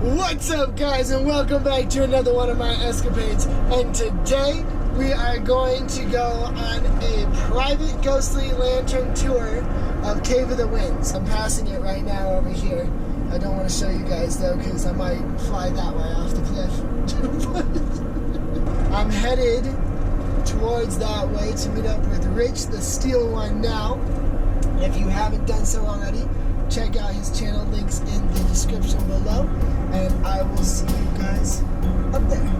What's up, guys, and welcome back to another one of my escapades. And today we are going to go on a private ghostly lantern tour of Cave of the Winds. I'm passing it right now over here. I don't want to show you guys though, because I might fly that way off the cliff. I'm headed towards that way to meet up with Rich, the Steel One now. If you haven't done so already, check out his channel, links in the description below, and I will see you guys up there.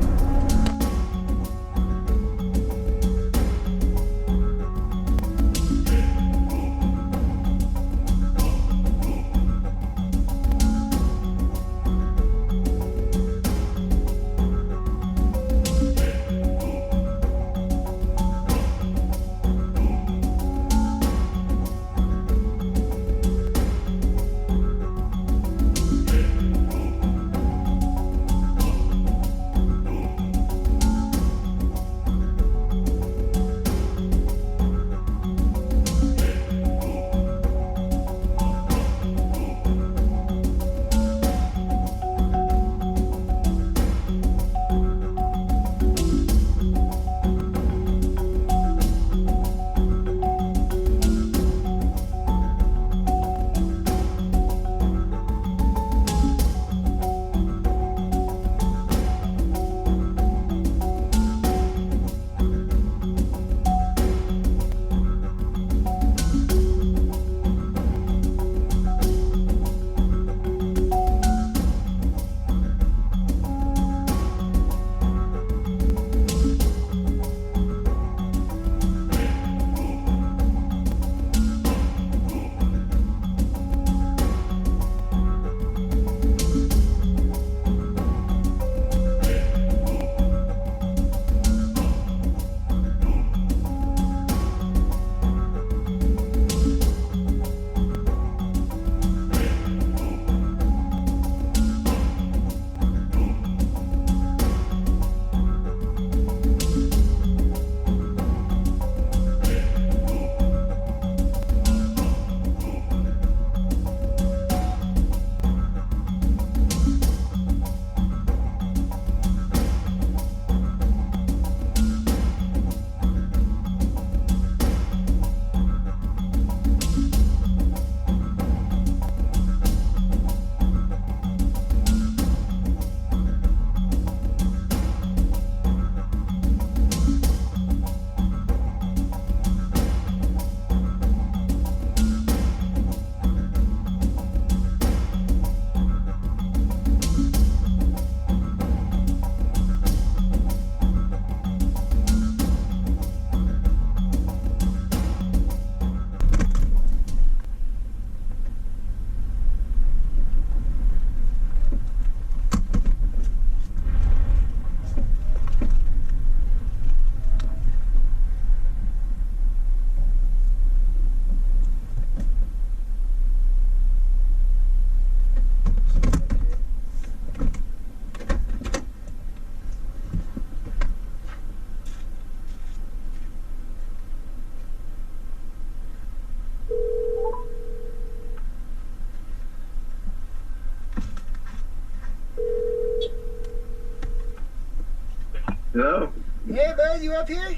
Hello? Hey, bud, you up here?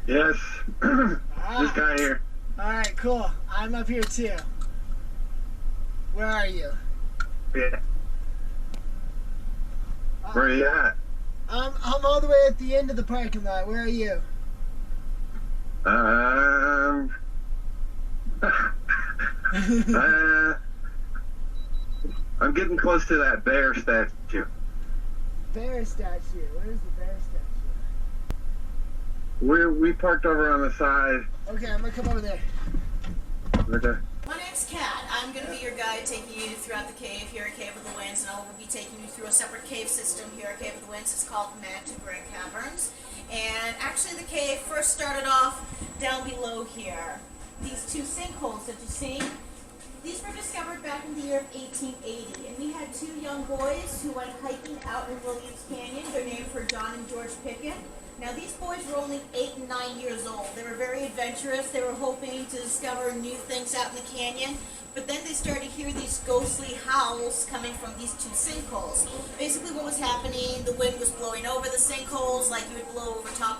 Yes. This guy here. Alright, cool. I'm up here too. Where are you? Yeah. Where are you at? I'm all the way at the end of the parking lot. Where are you? I'm getting close to that bear statue. Bear statue. Where's the bear statue? We parked over on the side. Okay, I'm gonna come over there. Okay. My name's Kat. I'm going to be your guide taking you throughout the cave here at Cave of the Winds, and I will be taking you through a separate cave system here at Cave of the Winds. It's called Manitou caverns. And actually the cave first started off down below here. These two sinkholes that you see, these were discovered back in the year of 1880, and we had two young boys who went hiking out in Williams Canyon. They're named for John and George Pickett. Now these boys were only 8 and 9 years old. They were very adventurous. They were hoping to discover new things out in the canyon. But then they started to hear these ghostly howls coming from these two sinkholes. Basically what was happening, the wind was blowing over the sinkholes like you would blow over the top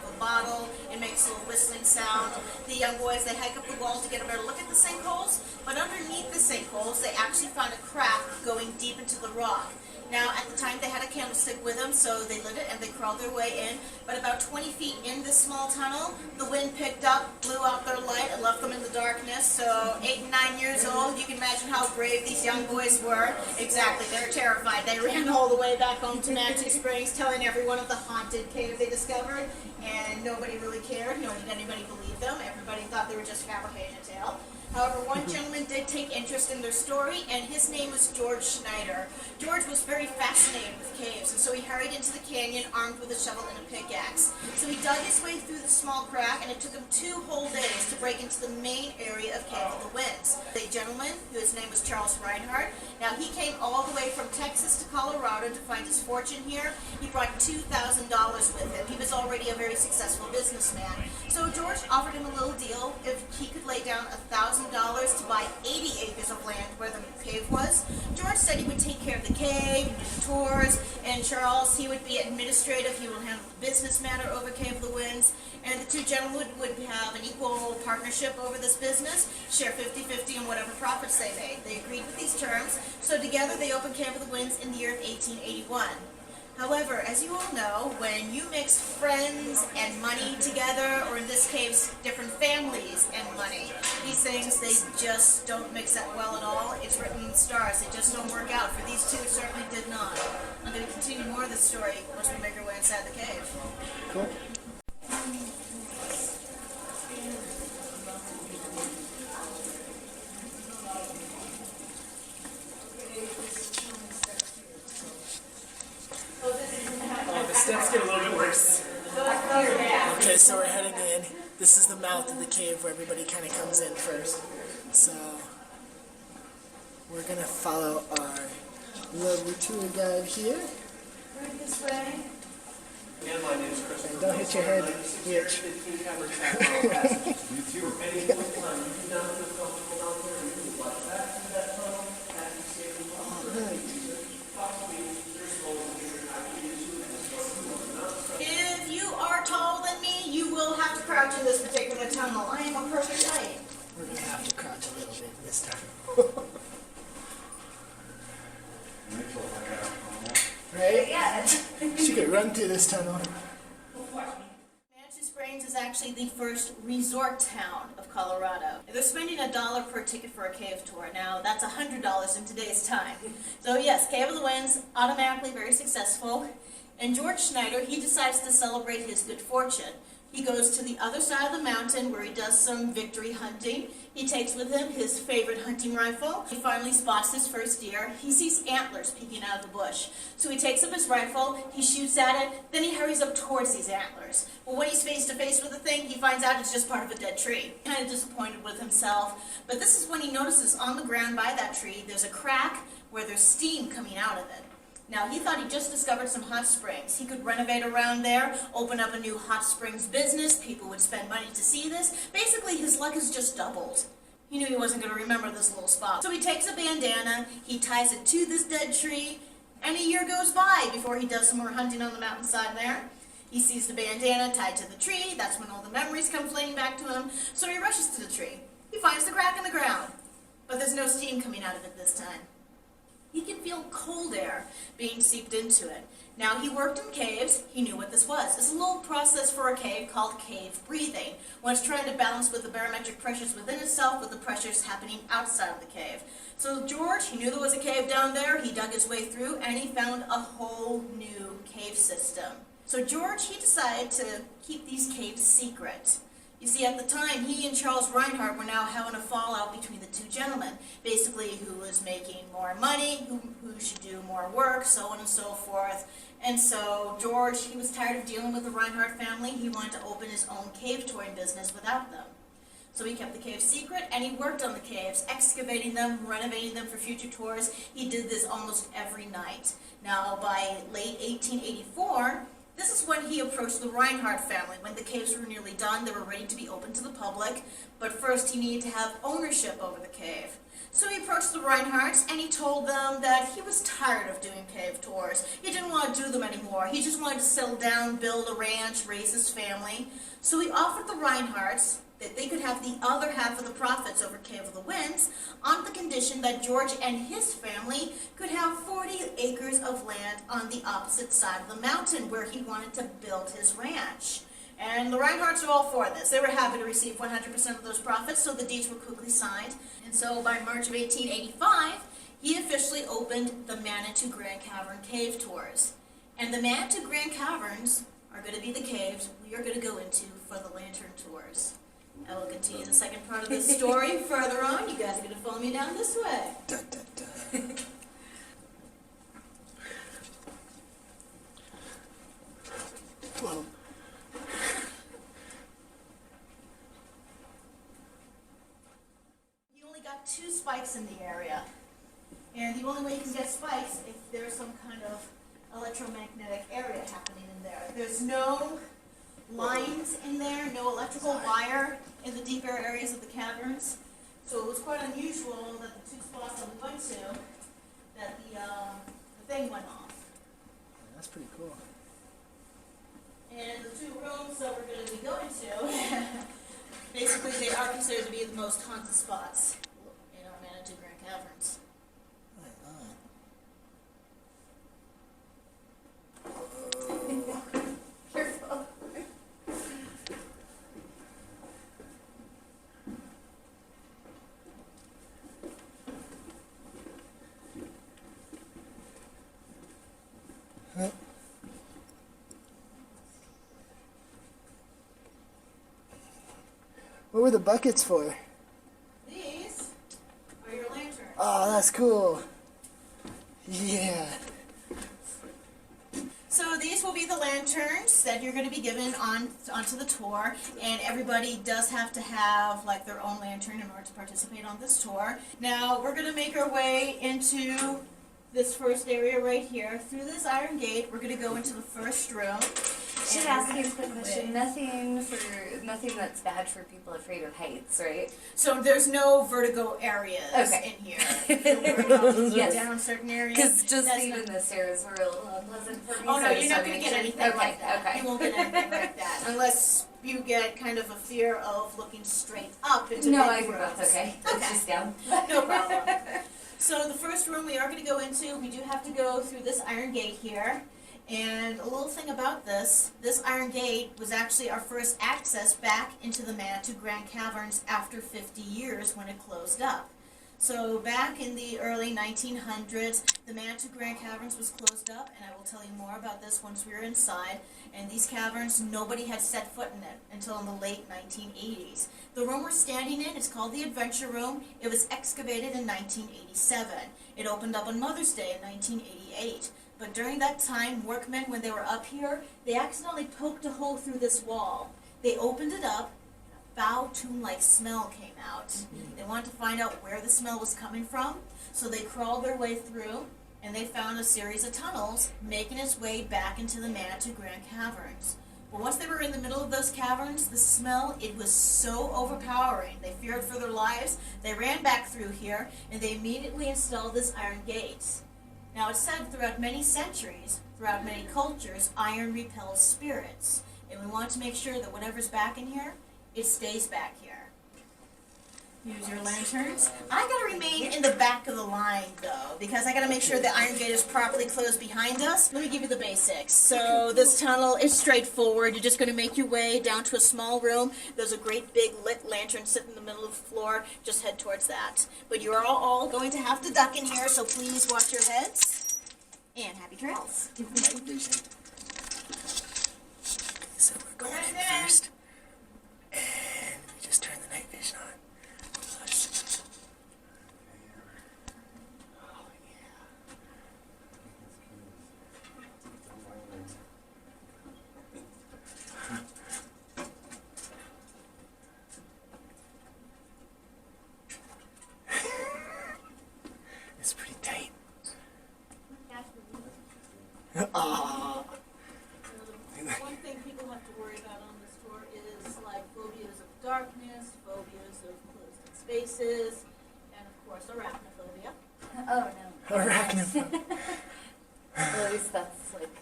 of a bottle. It makes a little whistling sound. The young boys, they hike up the wall to get a better look at the sinkholes. But underneath the sinkholes, they actually found a crack going deep into the rock. Now, at the time, they had a candlestick with them, so they lit it and they crawled their way in. But about 20 feet in this small tunnel, the wind picked up, blew out their light, and left them in the darkness. So, 8 and 9 years old, you can imagine how brave these young boys were. Exactly, they were terrified. They ran all the way back home to Manitou Springs, telling everyone of the haunted cave they discovered, and nobody really cared, nor did anybody believe them. Everybody thought they were just fabricating a tale. However, one gentleman did take interest in their story, and his name was George Schneider. George was very fascinated with caves, and so he hurried into the canyon armed with a shovel and a pickaxe. So he dug his way through the small crack, and it took him 2 whole days to break into the main area of Cave of the Winds. The gentleman, whose name was Charles Reinhardt, now he came all the way from Texas to Colorado to find his fortune here. He brought $2,000 with him. He was already a very successful businessman. So George offered him a little deal if he could lay down $1,000 to buy 80 acres of land where the cave was. George said he would take care of the cave, do the tours, and Charles, he would be administrative. He would handle the business matter over Cave of the Winds, and the 2 gentlemen would have an equal partnership over this business, share 50-50 on whatever profits they made. They agreed with these terms, so together they opened Cave of the Winds in the year of 1881. However, as you all know, when you mix friends and money together, or in this case, different families and money, these things, they just don't mix that well at all. It's written in the stars. They just don't work out. For these 2, it certainly did not. I'm going to continue more of the story once we make our way inside the cave. Cool. The steps get a little bit worse. Okay, so we're heading in. This is the mouth of the cave where everybody kind of comes in first. So we're going to follow our lovely tour guide here. Right this way. And my name is Chris. And don't hit your head, Rich. If you are taller than me, you will have to crouch in this particular tunnel. I am a perfect height. We're going to have to crouch a little bit this time. Right? Yeah. She could run through this tunnel. Manitou Springs is actually the first resort town of Colorado. They're spending $1 per ticket for a cave tour. Now, that's $100 in today's time. So yes, Cave of the Winds, automatically very successful. And George Schneider, he decides to celebrate his good fortune. He goes to the other side of the mountain where he does some victory hunting. He takes with him his favorite hunting rifle. He finally spots his first deer. He sees antlers peeking out of the bush. So he takes up his rifle, he shoots at it, then he hurries up towards these antlers. Well, when he's face to face with the thing, he finds out it's just part of a dead tree. Kind of disappointed with himself. But this is when he notices on the ground by that tree, there's a crack where there's steam coming out of it. Now, he thought he just discovered some hot springs. He could renovate around there, open up a new hot springs business. People would spend money to see this. Basically, his luck has just doubled. He knew he wasn't going to remember this little spot. So he takes a bandana, he ties it to this dead tree, and a year goes by before he does some more hunting on the mountainside there. He sees the bandana tied to the tree. That's when all the memories come flooding back to him. So he rushes to the tree. He finds the crack in the ground, but there's no steam coming out of it this time. He can feel cold air being seeped into it. Now, he worked in caves. He knew what this was. It's a little process for a cave called cave breathing, when it's trying to balance with the barometric pressures within itself with the pressures happening outside of the cave. So George, he knew there was a cave down there. He dug his way through, and he found a whole new cave system. So George, he decided to keep these caves secret. You see, at the time, he and Charles Reinhardt were now having a fallout between the 2 gentlemen. Basically, who was making more money, who should do more work, so on and so forth. And so George, he was tired of dealing with the Reinhardt family. He wanted to open his own cave touring business without them. So he kept the caves secret, and he worked on the caves, excavating them, renovating them for future tours. He did this almost every night. Now, by late 1884, This is when he approached the Reinhardt family. When the caves were nearly done, they were ready to be open to the public, but first he needed to have ownership over the cave. So he approached the Reinhardts and he told them that he was tired of doing cave tours. He didn't want to do them anymore. He just wanted to settle down, build a ranch, raise his family. So he offered the Reinhardts that they could have the other half of the profits over Cave of the Winds on the condition that George and his family could have 40 acres of land on the opposite side of the mountain where he wanted to build his ranch. And the Reinhardts are all for this. They were happy to receive 100% of those profits, so the deeds were quickly signed. And so by March of 1885, he officially opened the Manitou Grand Cavern Cave Tours. And the Manitou Grand Caverns are going to be the caves we are going to go into for the lantern tours. I will continue the second part of this story further on. You guys are going to follow me down this way. Dun, dun, dun. Whoa. You only got 2 spikes in the area. And the only way you can get spikes if there's some kind of electromagnetic area happening in there. There's no lines in there, no electrical wire in the deeper areas of the caverns. So it was quite unusual that the 2 spots that we went to, that the thing went off. Yeah, that's pretty cool. And the 2 rooms that we're going to be going to, basically they are considered to be the most haunted spots in our Manitou Grand Caverns. Careful. What were the buckets for? These are your lanterns. Oh, that's cool. Yeah. So these will be the lanterns that you're going to be given onto the tour, and everybody does have to have like their own lantern in order to participate on this tour. Now we're going to make our way into this first area right here. Through this iron gate, we're going to go into the first room. Should ask you a quick question. Nothing that's bad for people afraid of heights, right? So there's no vertigo areas Okay. in here. If you're worried about being Yes. down certain areas. Because just that's even not- the stairs were a little unpleasant for me. Oh so no, I you're just not wanted going to make get sure. anything Okay, like that. okay. You won't get anything like that unless you get kind of a fear of looking straight up into No, big I think rooms. that's okay. It's just down. No problem. So the first room we are going to go into, we do have to go through this iron gate here. And a little thing about this iron gate was actually our first access back into the Manitou Grand Caverns after 50 years when it closed up. So back in the early 1900s, the Manitou Grand Caverns was closed up, and I will tell you more about this once we're inside. And these caverns, nobody had set foot in it until in the late 1980s. The room we're standing in is called the Adventure Room. It was excavated in 1987. It opened up on Mother's Day in 1988. But during that time, workmen, when they were up here, they accidentally poked a hole through this wall. They opened it up, and a foul tomb-like smell came out. They wanted to find out where the smell was coming from, so they crawled their way through, and they found a series of tunnels making its way back into the Manitou Grand Caverns. But once they were in the middle of those caverns, the smell, it was so overpowering. They feared for their lives. They ran back through here, and they immediately installed this iron gate. Now it's said throughout many centuries, throughout many cultures, iron repels spirits. And we want to make sure that whatever's back in here, it stays back here. Use your lanterns. I gotta remain in the back of the line though, because I gotta make sure the iron gate is properly closed behind us. Let me give you the basics. So this tunnel is straightforward. You're just gonna make your way down to a small room. There's a great big lit lantern sitting in the middle of the floor. Just head towards that. But you're all going to have to duck in here, so please watch your heads. And happy trails. Night vision. So we're going in first. And we just turn the night vision on. Oh, it's pretty tight. Ah. to worry about on this tour is like phobias of darkness, phobias of closed spaces, and of course arachnophobia. Oh no. Arachnophobia. At least that's like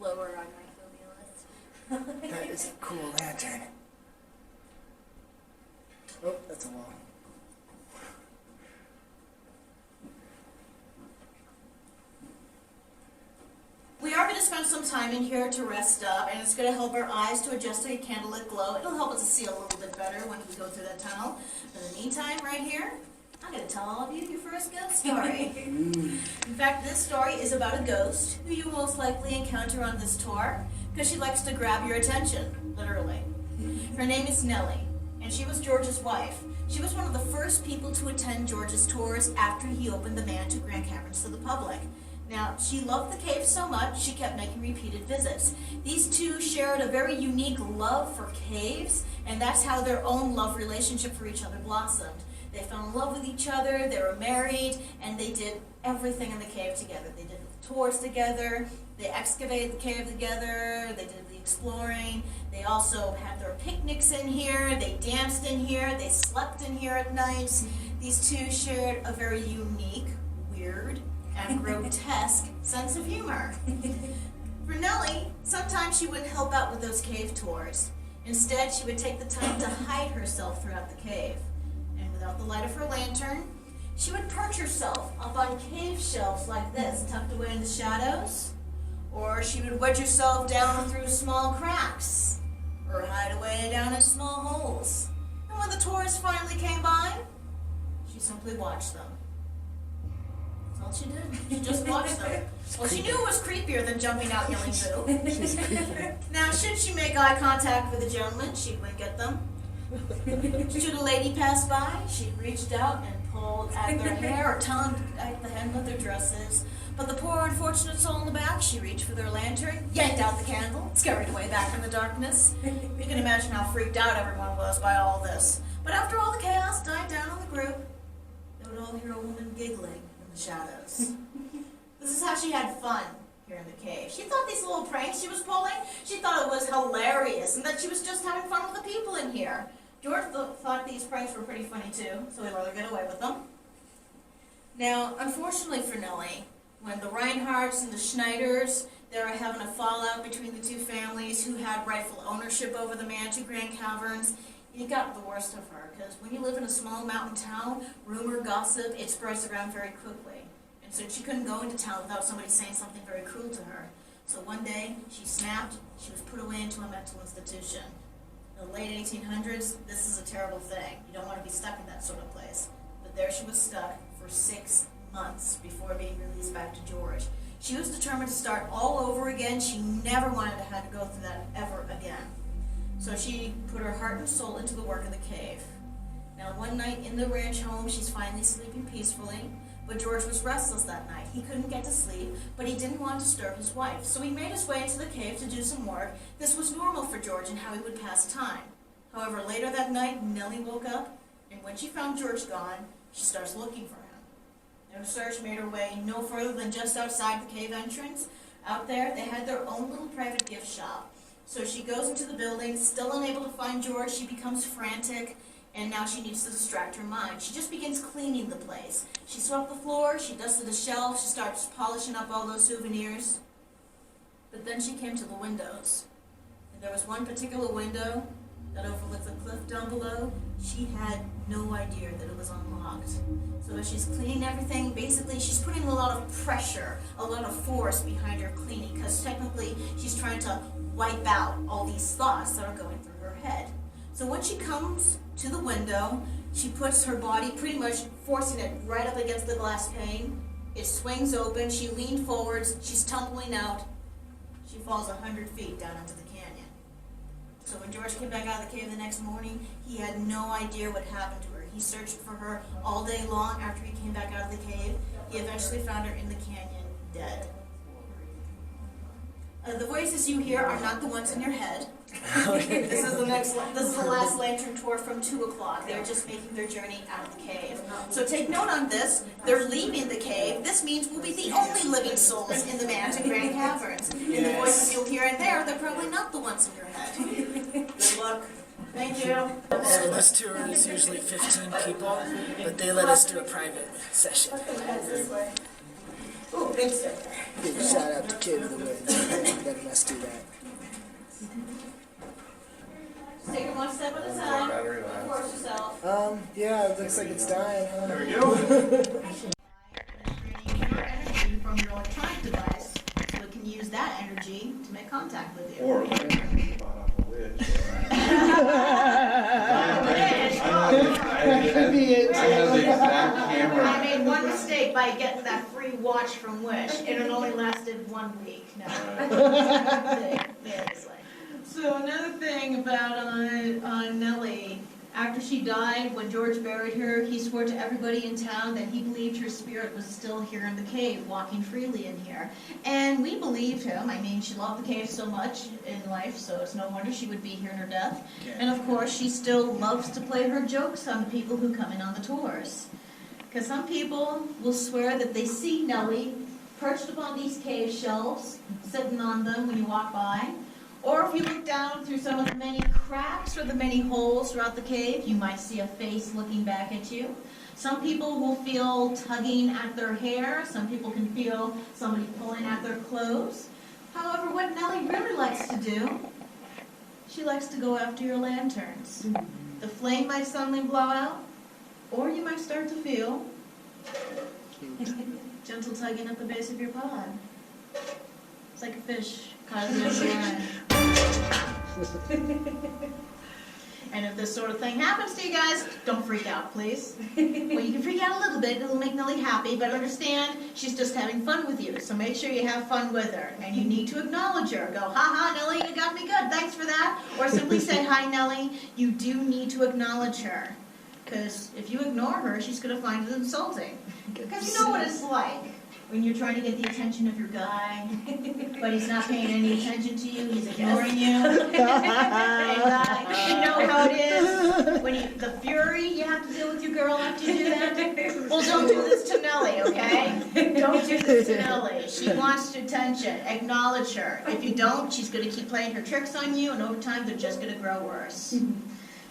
lower on my phobia list. That is a cool lantern. Oh, that's a wall. We are going to spend some time in here to rest up, and it's going to help our eyes to adjust to a candlelit glow. It'll help us to see a little bit better when we go through that tunnel. But in the meantime, right here, I'm going to tell all of you your first ghost story. In fact, this story is about a ghost who you most likely encounter on this tour because she likes to grab your attention, literally. Her name is Nellie, and she was George's wife. She was one of the first people to attend George's tours after he opened the Manitou Grand Caverns to the public. Now, she loved the cave so much, she kept making repeated visits. These two shared a very unique love for caves, and that's how their own love relationship for each other blossomed. They fell in love with each other, they were married, and they did everything in the cave together. They did tours together, they excavated the cave together, they did the exploring, they also had their picnics in here, they danced in here, they slept in here at night. These two shared a very unique, weird, and grotesque sense of humor. For Nellie, sometimes she wouldn't help out with those cave tours. Instead, she would take the time to hide herself throughout the cave. And without the light of her lantern, she would perch herself up on cave shelves like this, tucked away in the shadows. Or she would wedge herself down through small cracks, or hide away down in small holes. And when the tourists finally came by, she simply watched them. All she did. She just watched them. Well, she knew it was creepier than jumping out yelling boo. Now, should she make eye contact with a gentleman, she'd wink at them. Should a lady pass by, she'd reached out and pulled at their hair or tugged at the hem of their dresses. But the poor unfortunate soul in the back, she reached for their lantern, yanked out the candle, scurried away back in the darkness. You can imagine how freaked out everyone was by all this. But after all the chaos died down on the group, they would all hear a woman giggling in the shadows. This is how she had fun here in the cave. She thought these little pranks she was pulling, she thought it was hilarious and that she was just having fun with the people in here. George thought these pranks were pretty funny too, so he let her get away with them. Now, unfortunately for Nellie, when the Reinhardts and the Schneiders, they were having a fallout between the two families who had rightful ownership over the Manitou Grand Caverns, it got the worst of her, because when you live in a small mountain town, rumor, gossip, it spreads around very quickly. And so she couldn't go into town without somebody saying something very cruel to her. So one day, she snapped, she was put away into a mental institution. In the late 1800s, this is a terrible thing. You don't want to be stuck in that sort of place. But there she was stuck for 6 months before being released back to George. She was determined to start all over again. She never wanted to have to go through that ever again. So she put her heart and soul into the work of the cave. Now one night in the ranch home, she's finally sleeping peacefully, but George was restless that night. He couldn't get to sleep, but he didn't want to disturb his wife. So he made his way into the cave to do some work. This was normal for George and how he would pass time. However, later that night, Nellie woke up, and when she found George gone, she starts looking for him. Their search made her way no further than just outside the cave entrance. Out there, they had their own little private gift shop. So she goes into the building, still unable to find George. She becomes frantic, and now she needs to distract her mind. She just begins cleaning the place. She swept the floor, she dusted the shelf, she starts polishing up all those souvenirs. But then she came to the windows. And there was one particular window that overlooked the cliff down below. She had no idea that it was unlocked. So as she's cleaning everything, basically she's putting a lot of pressure, a lot of force behind her cleaning, because technically she's trying to wipe out all these thoughts that are going through her head. So when she comes to the window, she puts her body pretty much forcing it right up against the glass pane. It swings open, she leans forwards, she's tumbling out. She falls 100 feet down into the canyon. So when George came back out of the cave the next morning, he had no idea what happened to her. He searched for her all day long after he came back out of the cave. He eventually found her in the canyon, dead. The voices you hear are not the ones in your head. This is the last lantern tour from 2 o'clock. They're just making their journey out of the cave. So take note on this. They're leaving the cave. This means we'll be the only living souls in the Manitou Grand Caverns. And the voices you'll hear in there, they're probably not the ones in your head. Good luck. Thank you. So this tour is usually 15 people, but they let us do a private session. Ooh, good stuff. Big shout out to Cave of the Winds for letting us do that. Just take it one step at a time. Don't force yourself. Yeah, it looks like it's dying, huh? There we go. Your energy from your electronic device, so it can use that energy to make contact with you. Or spot off a witch. That could be it. I have the exact camera. I made one mistake by getting that free watch from Wish, and it only lasted 1 week. No. Seriously. So another thing about Nellie, after she died, when George buried her, he swore to everybody in town that he believed her spirit was still here in the cave, walking freely in here. And we believed him. I mean, she loved the cave so much in life, so it's no wonder she would be here in her death. And of course, she still loves to play her jokes on the people who come in on the tours. Because some people will swear that they see Nellie perched upon these cave shelves, sitting on them when you walk by. Or if you look down through some of the many cracks or the many holes throughout the cave, you might see a face looking back at you. Some people will feel tugging at their hair. Some people can feel somebody pulling at their clothes. However, what Nellie really likes to do, she likes to go after your lanterns. The flame might suddenly blow out, or you might start to feel gentle tugging at the base of your pod. It's like a fish caught in the line. And if this sort of thing happens to you guys, don't freak out, please. Well, you can freak out a little bit, it'll make Nellie happy, but understand she's just having fun with you, so make sure you have fun with her. And you need to acknowledge her. Go, ha-ha, Nellie, you got me good, thanks for that. Or simply say, hi, Nellie. You do need to acknowledge her. Because if you ignore her, she's going to find it insulting. Because you know what it's like when you're trying to get the attention of your guy, but he's not paying any attention to you, he's ignoring you. And, you know how it is when the fury you have to deal with your girl after you do that? Well, don't do this to Nellie, okay? Don't do this to Nellie. She wants attention. Acknowledge her. If you don't, she's going to keep playing her tricks on you, and over time, they're just going to grow worse.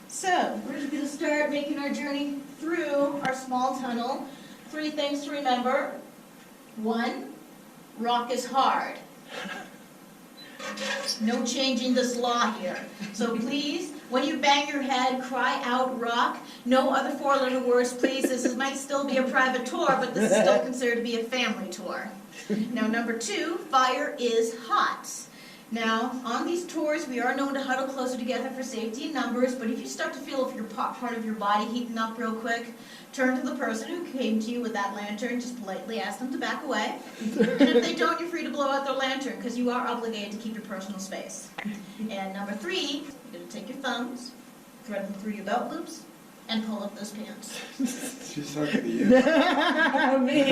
So, we're just going to start making our journey through our small tunnel. 3 things to remember. 1, rock is hard. No changing this law here. So please, when you bang your head, cry out rock. No other 4-letter words, please. This might still be a private tour, but this is still considered to be a family tour. Now, number 2, fire is hot. Now, on these tours, we are known to huddle closer together for safety in numbers, but if you start to feel if your part of your body heating up real quick, turn to the person who came to you with that lantern, just politely ask them to back away. And if they don't, you're free to blow out their lantern, because you are obligated to keep your personal space. And number 3, you're going to take your thumbs, thread them through your belt loops, and pull up those pants. She's talking to you. Me.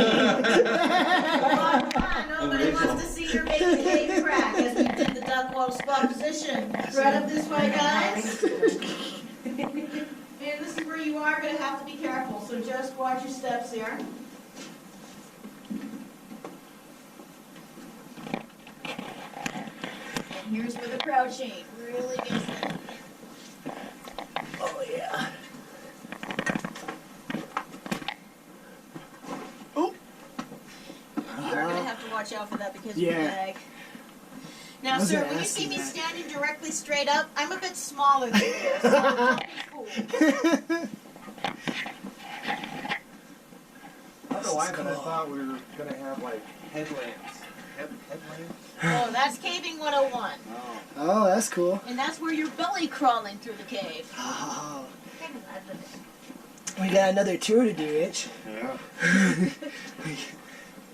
Nobody wants to see your baby cave crack as we did the duck wall spot position. Thread up this way, guys. And this is where you are going to have to be careful, so just watch your steps here. And here's where the crouching really gets it. Oh yeah. You're going to have to watch out for that because of Yeah. your leg. Now, I was sir, gonna when you ask see you me that. standing directly straight up, I'm a bit smaller than you, so don't be fooled. I don't know why, but I thought we were going to have like headlamps. Headlamps? Oh, that's caving 101. Oh. Oh, that's cool. And that's where you're belly crawling through the cave. Oh. We got another tour to do, Rich. Yeah.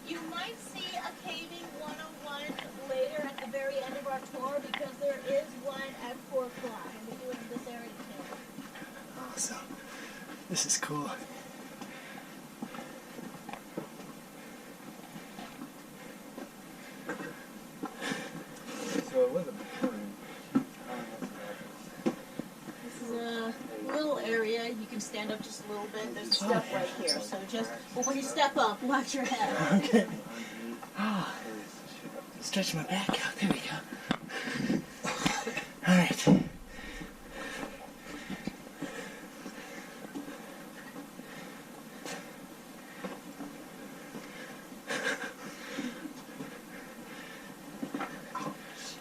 You might see a caving 101 later at the very end of our tour because there is one at 4 o'clock and we do it in this area today. Awesome. This is cool. So it wasn't pouring. stand up just a little bit. There's a step right here. So but when you step up, watch your head. Okay. Oh, stretch my back out. There we go. All right.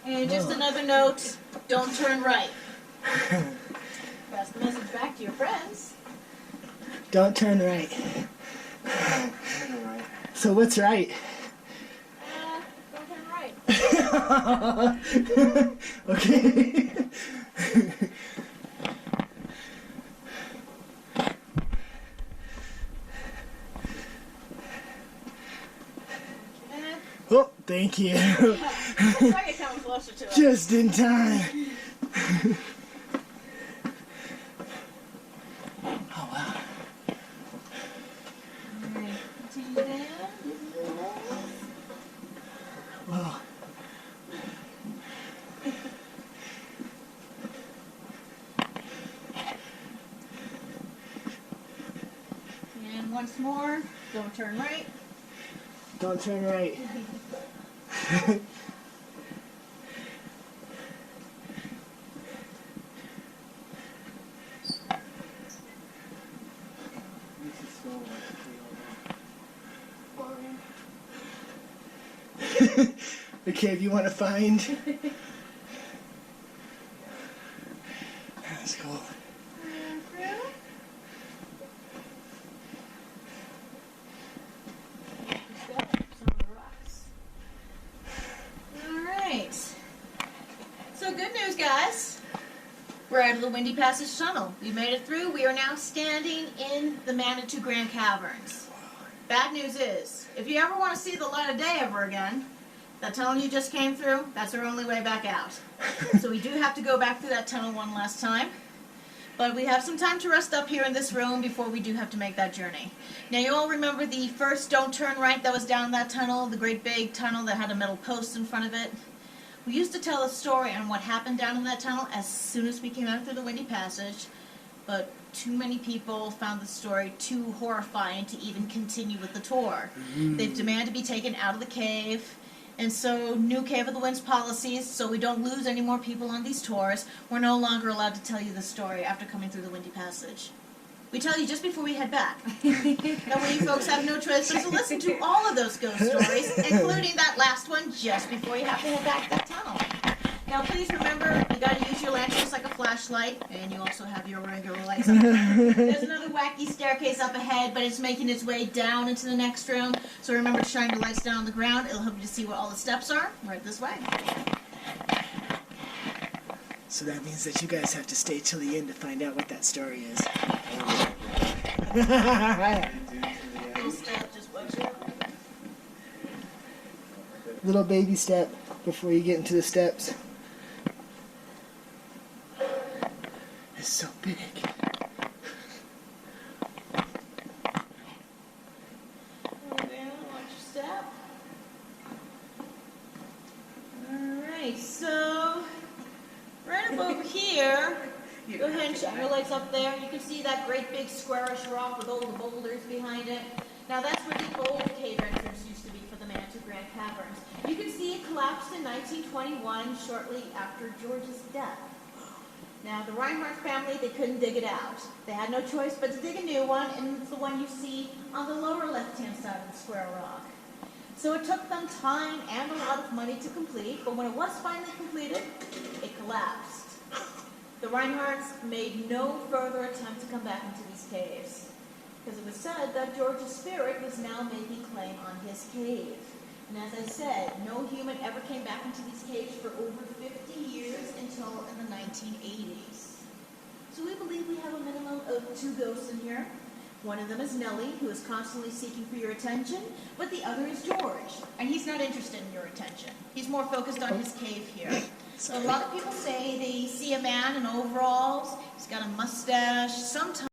And just another note, don't turn right. Pass the message back to your friends. Don't turn right. So what's right? Don't turn right. Okay. Oh, thank you. That's why you're coming closer to it. Just in time. Oh, wow. Alright, continue down. Whoa. And once more, don't turn right. Don't turn right. The cave you want to find? That's cool. And through. Step some of the rocks. Alright. So good news, guys. We're out of the Windy Passage Tunnel. We made it through. We are now standing in the Manitou Grand Caverns. Bad news is, if you ever want to see the light of day ever again, that tunnel you just came through, that's our only way back out. So we do have to go back through that tunnel one last time. But we have some time to rest up here in this room before we do have to make that journey. Now you all remember the first don't turn right that was down that tunnel, the great big tunnel that had a metal post in front of it? We used to tell a story on what happened down in that tunnel as soon as we came out through the Windy Passage, but too many people found the story too horrifying to even continue with the tour. They've demanded to be taken out of the cave, and so new Cave of the Winds policies, so we don't lose any more people on these tours, we're no longer allowed to tell you the story after coming through the Windy Passage. We tell you just before we head back. That way you folks have no choice but to listen to all of those ghost stories, including that last one just before you have to head back that tunnel. Now please remember, you gotta use your lantern just like a flashlight, and you also have your regular lights up there. There's another wacky staircase up ahead, but it's making its way down into the next room, so remember to shine your lights down on the ground. It'll help you to see where all the steps are, right this way. So that means that you guys have to stay till the end to find out what that story is. Little baby step before you get into the steps. It's so big. Watch your step. Alright, so right up over here, go ahead and shine your lights up there. You can see that great big squarish rock with all the boulders behind it. Now that's where the old cave entrance used to be for the Manitou Grand Caverns. You can see it collapsed in 1921, shortly after George's death. Now the Reinhardt family, they couldn't dig it out. They had no choice but to dig a new one, and it's the one you see on the lower left-hand side of the square rock. So it took them time and a lot of money to complete, but when it was finally completed, it collapsed. The Reinhardts made no further attempt to come back into these caves, because it was said that George's spirit was now making claim on his cave. And as I said, no human ever came back into these caves for over 50 years until in the 1980s. So we believe we have a minimum of 2 ghosts in here. One of them is Nellie, who is constantly seeking for your attention, but the other is George, and he's not interested in your attention. He's more focused on his cave here. So a lot of people say they see a man in overalls, he's got a mustache, sometimes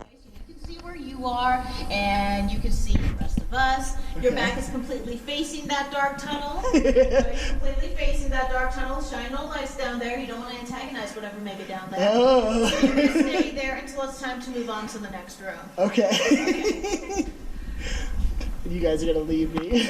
you can see where you are, and you can see the rest of of us. Your back is completely facing that dark tunnel. You're completely facing that dark tunnel. Shine no lights down there. You don't want to antagonize whatever may be down there. Oh. So you're going to stay there until it's time to move on to the next room. Okay. You guys are gonna leave me.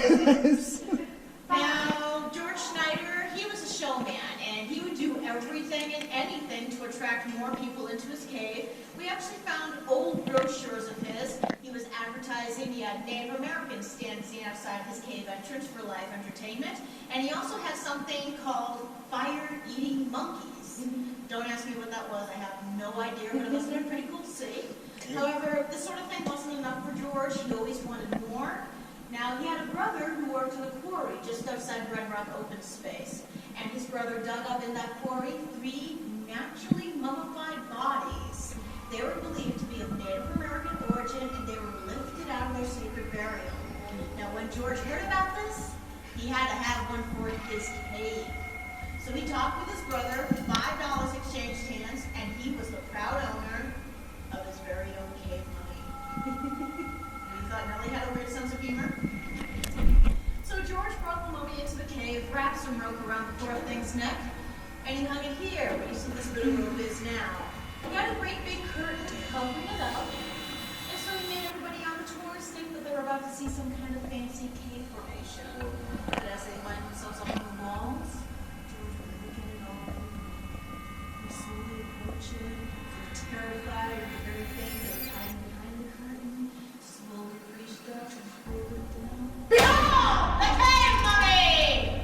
Now, George Schneider, he was a showman, and he would do everything and anything to attract more people into his cave. We actually found old brochures of his. He was advertising. He had Native Americans standing outside his cave entrance for live entertainment. And he also had something called fire-eating monkeys. Don't ask me what that was. I have no idea, but it must have been pretty cool to see. However, this sort of thing wasn't enough for George. He always wanted more. Now, he had a brother who worked in a quarry just outside Red Rock Open Space. And his brother dug up in that quarry 3 naturally mummified bodies. They were believed to be of Native American origin, and they were lifted out of their sacred burial. Now, when George heard about this, he had to have one for his cave. So he talked with his brother, $5 exchanged hands, and he was the proud owner of his very own cave mummy. We thought Nellie had a weird sense of humor. So George brought the mummy into the cave, wrapped some rope around the poor thing's neck, and he hung it here, where you see this bit of rope is now. He had a great big curtain covering it up, and so he made everybody on the tours think that they were about to see some kind of fancy cave formation. But as they lined themselves up on the walls, George was looking at all. He was slowly approaching, terrified of the very thing that was hiding behind the curtain, slowly reached up and pulled it down. Behold! The cave mummy!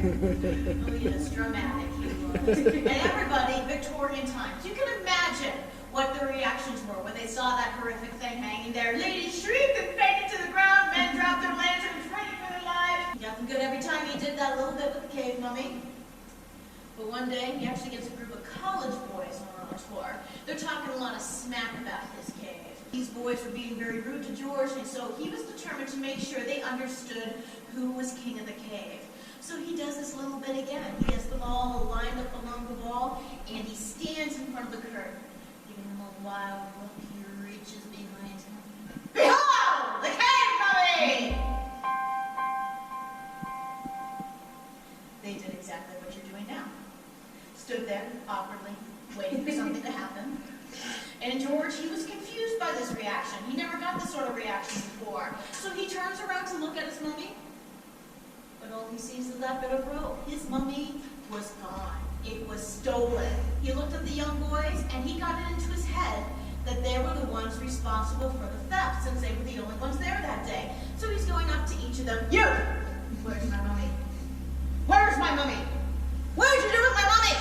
Oh, yes, dramatic he was. And everybody, Victorian times, you can imagine what the reactions were when they saw that horrific thing hanging there. Ladies shrieked and fainted to the ground, men dropped their lanterns, running for their lives. He got them good every time he did that little bit with the cave mummy. But one day, he actually gets a group of college boys on a tour. They're talking a lot of smack about his cave. These boys were being very rude to George, and so he was determined to make sure they understood who was king of the cave. So he does this little bit again. He gets them all lined up along the wall, and he stands in front of the curtain, giving them a wild look. He reaches behind him. Behold! The cave mummy! They did exactly what you're doing now. Stood there, awkwardly, waiting for something to happen. And George, he was confused by this reaction. He never got this sort of reaction before. So he turns around to look at his mummy, but all he sees is that bit of rope. His mummy was gone. It was stolen. He looked at the young boys, and he got it into his head that they were the ones responsible for the theft, since they were the only ones there that day. So he's going up to each of them. You! Where's my mummy? Where's my mummy? What did you do with my mummy?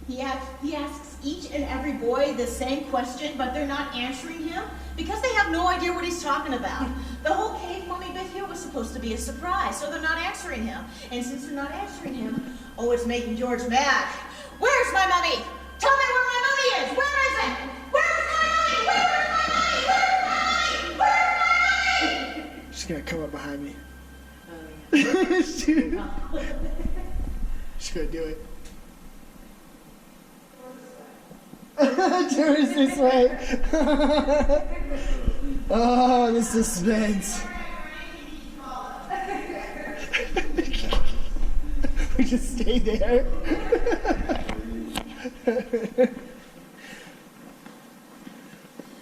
He asks each and every boy the same question, but they're not answering him because they have no idea what he's talking about. The whole cave mummy bit here was supposed to be a surprise, so they're not answering him. And since they're not answering him, oh, it's making George mad. Where's my mummy? Tell me where my mummy is! Where is it? Where's my mummy? Where's my mummy? Where's my mummy? Where's my mummy? She's gonna come up behind me. She's gonna do it. Towards this way. Oh, the suspense. We just stay there.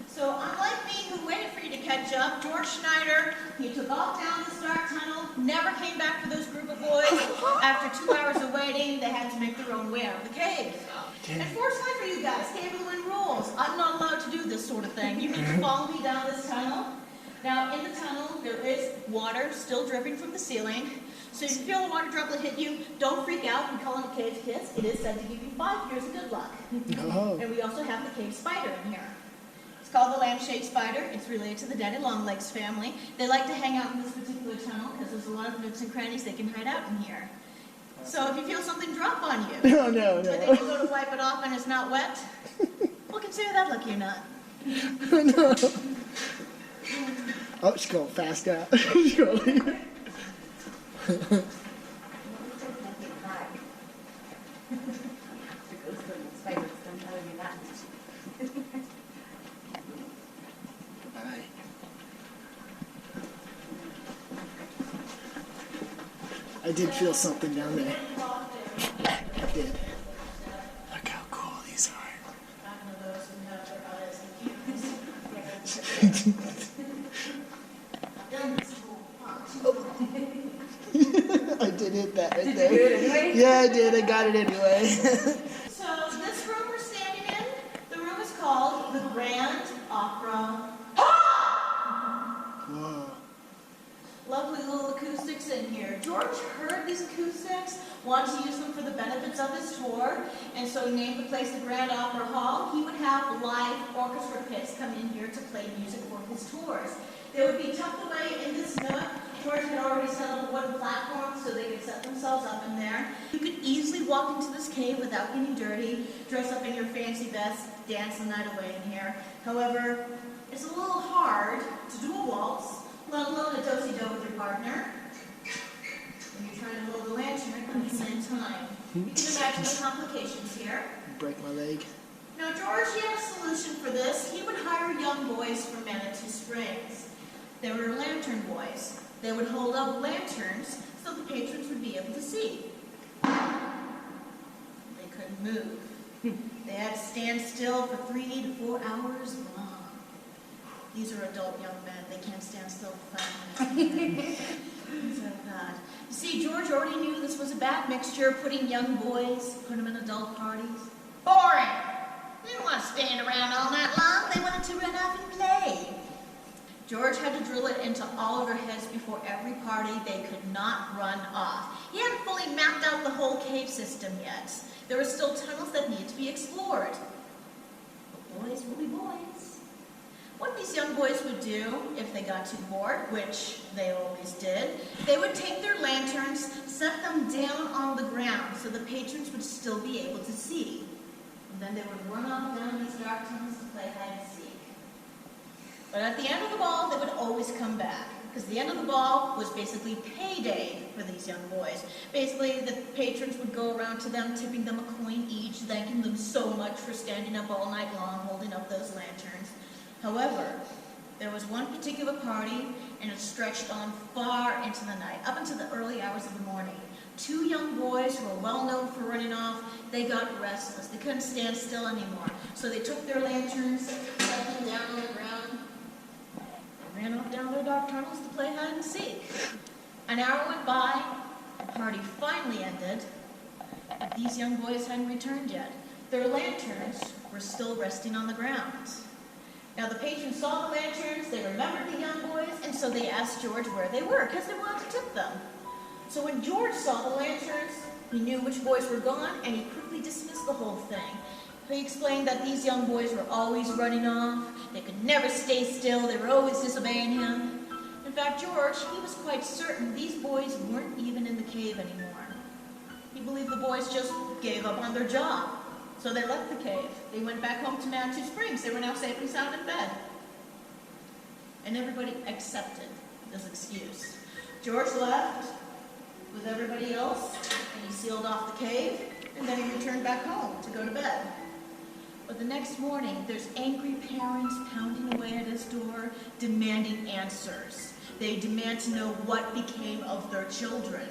So unlike me, who waited for you to catch up, George Schneider, he took off down this dark tunnel, never came back for those group of boys. After 2 hours of waiting, they had to make their own way out of the cave. And fortunately for you guys, Cave of the Wind rules. I'm not allowed to do this sort of thing. You need to follow me down this tunnel. Now, in the tunnel, there is water still dripping from the ceiling. So if you feel a water droplet hit you, don't freak out and call him a cave kiss. It is said to give you 5 years of good luck. Oh. And we also have the cave spider in here. It's called the Lampshade Spider. It's related to the daddy longlegs family. They like to hang out in this particular tunnel because there's a lot of nooks and crannies they can hide out in here. So if you feel something drop on you, No, no, but then you go to wipe it off and it's not wet, well, consider that lucky or not. No. Oh, she's going fast out. She's going to leave it. Bye. I did feel something down there. I did. Look how cool these are. I did hit that right there. Did you do it anyway? Yeah, I did. I got it anyway. So this room we're standing in, the room is called the Grand Opera. Whoa. Lovely little acoustics in here. George heard these acoustics, wanted to use them for the benefits of his tour, and so he named the place the Grand Opera Hall. He would have live orchestra pits come in here to play music for his tours. They would be tucked away in this nook. George had already set up a wooden platform so they could set themselves up in there. You could easily walk into this cave without getting dirty, dress up in your fancy vest, dance the night away in here. However, it's a little hard to do a waltz, let alone a do-si-do with your partner, when you're trying to hold the lantern at the same time. You can imagine the complications here. Break my leg. Now, George, he had a solution for this. He would hire young boys from Manitou Springs. They were lantern boys. They would hold up lanterns so the patrons would be able to see. They couldn't move. They had to stand still for 3 to 4 hours long. These are adult young men. They can't stand still for 5 minutes. Things like that. You see, George already knew this was a bad mixture, putting young boys, put them in adult parties. Boring! They didn't want to stand around all night long. They wanted to run off and play. George had to drill it into all of their heads before every party they could not run off. He hadn't fully mapped out the whole cave system yet. There were still tunnels that needed to be explored. But boys will be boys. What these young boys would do if they got too bored, which they always did, they would take their lanterns, set them down on the ground so the patrons would still be able to see. And then they would run off down these dark tunnels to play hide and seek. But at the end of the ball, they would always come back, because the end of the ball was basically payday for these young boys. Basically, the patrons would go around to them, tipping them a coin each, thanking them so much for standing up all night long, holding up those lanterns. However, there was one particular party, and it stretched on far into the night, up into the early hours of the morning. 2 young boys who were well known for running off, they got restless. They couldn't stand still anymore. So they took their lanterns, set them down on the ground, and ran off down their dark tunnels to play hide and seek. An hour went by, the party finally ended, but these young boys hadn't returned yet. Their lanterns were still resting on the ground. Now the patrons saw the lanterns, they remembered the young boys, and so they asked George where they were, because they wanted to tip them. So when George saw the lanterns, he knew which boys were gone, and he quickly dismissed the whole thing. He explained that these young boys were always running off, they could never stay still, they were always disobeying him. In fact, George, he was quite certain these boys weren't even in the cave anymore. He believed the boys just gave up on their job. So they left the cave. They went back home to Manitou Springs. They were now safe and sound in bed. And everybody accepted this excuse. George left with everybody else, and he sealed off the cave, and then he returned back home to go to bed. But the next morning, there's angry parents pounding away at his door, demanding answers. They demand to know what became of their children.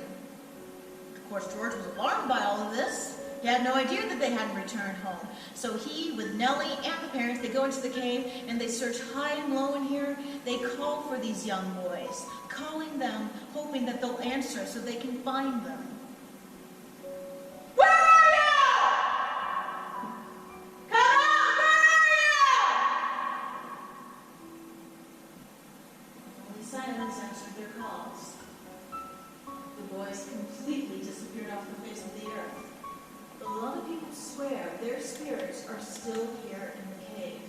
Of course, George was alarmed by all of this. He had no idea that they hadn't returned home. So he, with Nellie and the parents, they go into the cave and they search high and low in here. They call for these young boys, calling them, hoping that they'll answer so they can find them. Where are you? Come on, where are you? Only silence answered their calls. The boys completely disappeared off the face of the earth. But a lot of people swear their spirits are still here in the cave.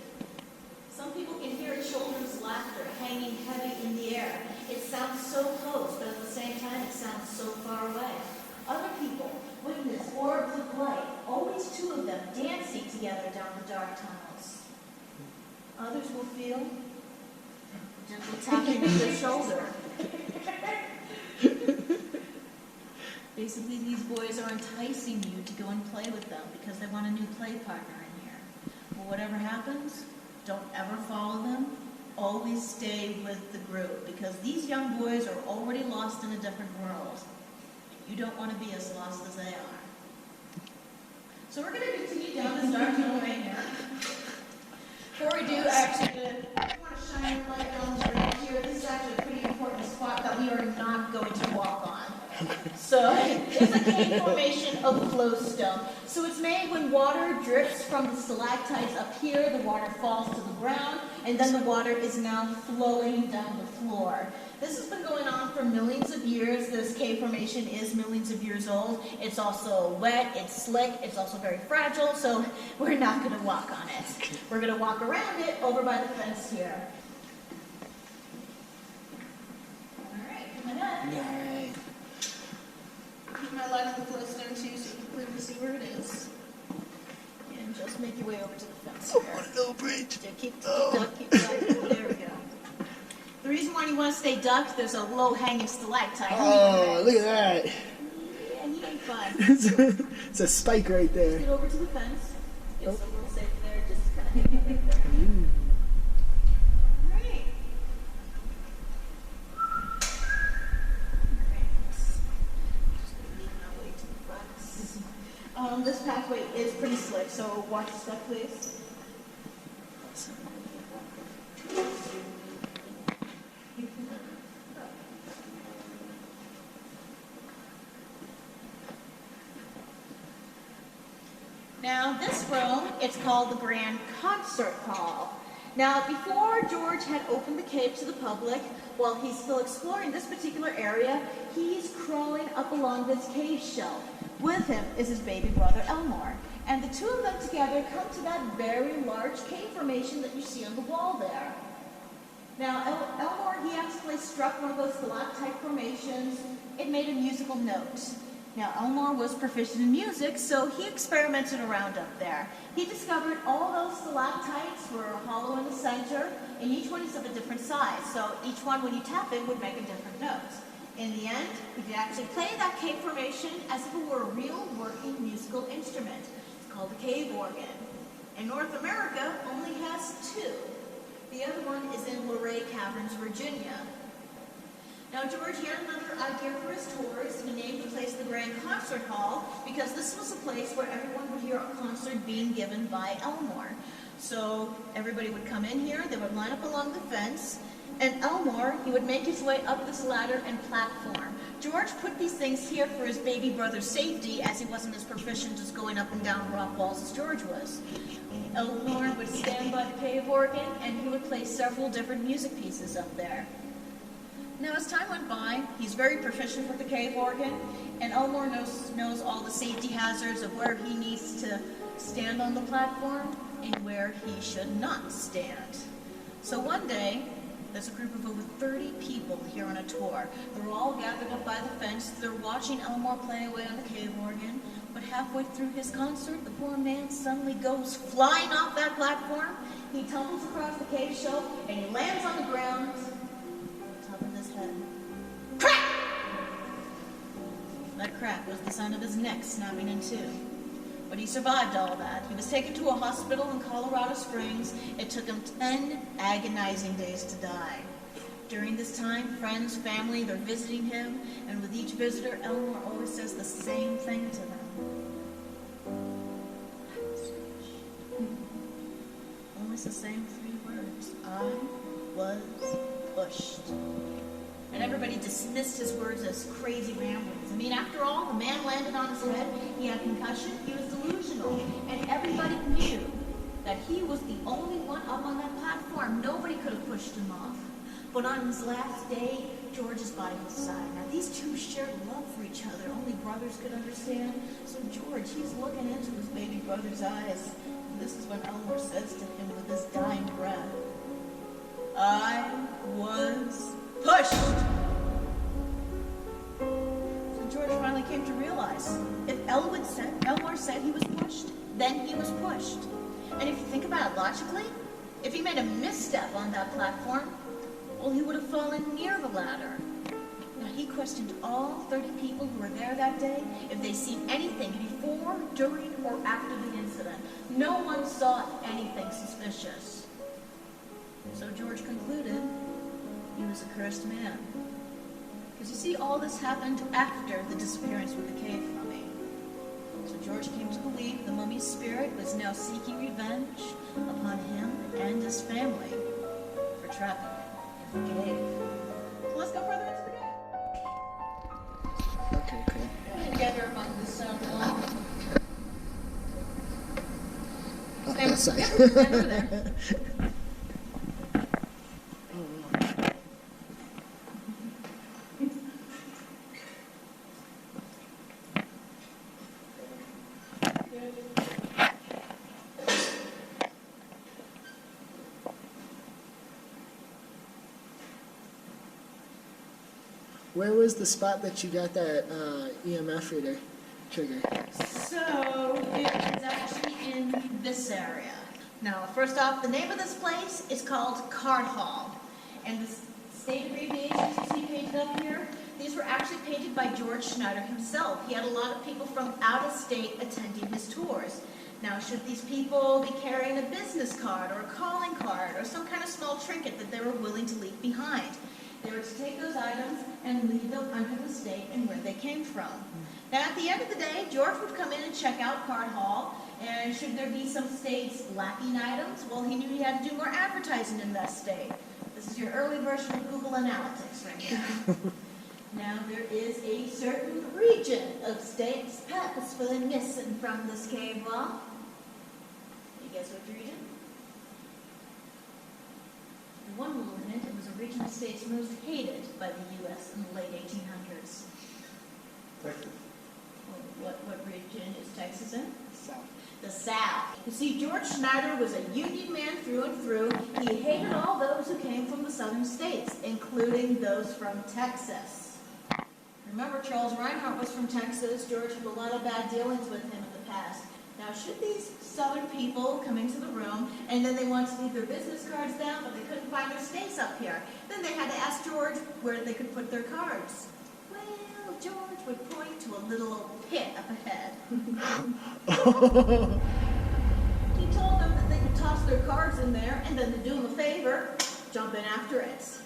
Some people can hear children's laughter hanging heavy in the air. It sounds so close, but at the same time it sounds so far away. Other people witness orbs of light, always 2 of them dancing together down the dark tunnels. Others will feel a gentle tapping of their shoulder. Basically, these boys are enticing you to go and play with them because they want a new play partner in here. But whatever happens, don't ever follow them. Always stay with the group because these young boys are already lost in a different world. You don't want to be as lost as they are. So we're going to continue down this dark tunnel right here. Before we do, actually, I want to shine a light on the ground here. This is actually a pretty important spot that we are not going to walk on. So it's a cave formation of flowstone. So it's made when water drips from the stalactites up here, the water falls to the ground, and then the water is now flowing down the floor. This has been going on for millions of years. This cave formation is millions of years old. It's also wet, it's slick, it's also very fragile, so we're not going to walk on it. We're going to walk around it over by the fence here. All right, come on in. All right. Keep my light on the flowstone too so you can clearly see where it is. And just make your way over to the fence here. Oh, no bridge. Yeah, keep duck. There we go. The reason why you want to stay ducked, there's a low-hanging stalactite. Oh, look at that. Yeah, he ain't fun. It's a spike right there. Get over to the fence. Get some little safe there, just kind of hang it right there. Alright. Just leaving our way to the front. This pathway is pretty slick, so watch your step, please. Now this room, it's called the Grand Concert Hall. Now before George had opened the cave to the public, while he's still exploring this particular area, he's crawling up along this cave shelf. With him is his baby brother Elmore. And the two of them together come to that very large cave formation that you see on the wall there. Now Elmore, he actually struck one of those stalactite formations. It made a musical note. Now, Elmore was proficient in music, so he experimented around up there. He discovered all those stalactites were hollow in the center, and each one is of a different size. So each one, when you tap it, would make a different note. In the end, he could actually play that cave formation as if it were a real working musical instrument. It's called a cave organ. And North America only has two. The other one is in Luray Caverns, Virginia. Now, George, he had another idea for his tours. He named the place the Grand Concert Hall because this was a place where everyone would hear a concert being given by Elmore. So everybody would come in here, they would line up along the fence, and Elmore, he would make his way up this ladder and platform. George put these things here for his baby brother's safety, as he wasn't as proficient just going up and down rock walls as George was. Elmore would stand by the cave organ, and he would play several different music pieces up there. Now, as time went by, he's very proficient with the cave organ, and Elmore knows all the safety hazards of where he needs to stand on the platform and where he should not stand. So one day, there's a group of over 30 people here on a tour. They're all gathered up by the fence. They're watching Elmore play away on the cave organ, but halfway through his concert, the poor man suddenly goes flying off that platform. He tumbles across the cave shelf, and he lands on the ground. Crack! That crack was the sound of his neck snapping in two. But he survived all that. He was taken to a hospital in Colorado Springs. It took him 10 agonizing days to die. During this time, friends, family, they're visiting him, and with each visitor, Elmore always says the same thing to them. Always the same 3 words. I was pushed. And everybody dismissed his words as crazy ramblings. I mean, after all, the man landed on his head, he had concussion, he was delusional, and everybody knew that he was the only one up on that platform. Nobody could have pushed him off. But on his last day, George is by his side. Now, these two shared love for each other. Only brothers could understand. So George, he's looking into his baby brother's eyes. And this is what Elmore says to him with his dying breath. I was pushed. So George finally came to realize if Elmore said he was pushed, then he was pushed. And if you think about it logically, if he made a misstep on that platform, well, he would have fallen near the ladder. Now, he questioned all 30 people who were there that day if they'd seen anything before, during, or after the incident. No one saw anything suspicious. So George concluded he was a cursed man. Because you see, all this happened after the disappearance with the cave mummy. So George came to believe the mummy's spirit was now seeking revenge upon him and his family for trapping him in the cave. So let's go further into the cave. Okay, cool. Together among this wall. Oh, sorry. Stand over there. Where was the spot that you got that EMF reader trigger? So it is actually in this area. Now, first off, the name of this place is called Card Hall. And the state abbreviations you see painted up here, these were actually painted by George Schneider himself. He had a lot of people from out of state attending his tours. Now, should these people be carrying a business card or a calling card or some kind of small trinket that they were willing to leave behind? They were to take those items and leave them under the state and where they came from. Now, at the end of the day, George would come in and check out Card Hall, and should there be some states lacking items, well, he knew he had to do more advertising in that state. This is your early version of Google Analytics right here. Now, there is a certain region of states purposefully missing from this cave wall. You guess which region? In one movement, it was a region of states most hated by the U.S. in the late 1800s. Texas. What region is Texas in? South. The South. You see, George Schneider was a Union man through and through. He hated all those who came from the southern states, including those from Texas. Remember, Charles Reinhardt was from Texas. George had a lot of bad dealings with him in the past. Now, should these southern people come into the room and then they wanted to leave their business cards down, but they couldn't find their states up here, then they had to ask George where they could put their cards. Well, George would point to a little old pit up ahead. He told them that they could toss their cards in there and then to do them a favor, jump in after it.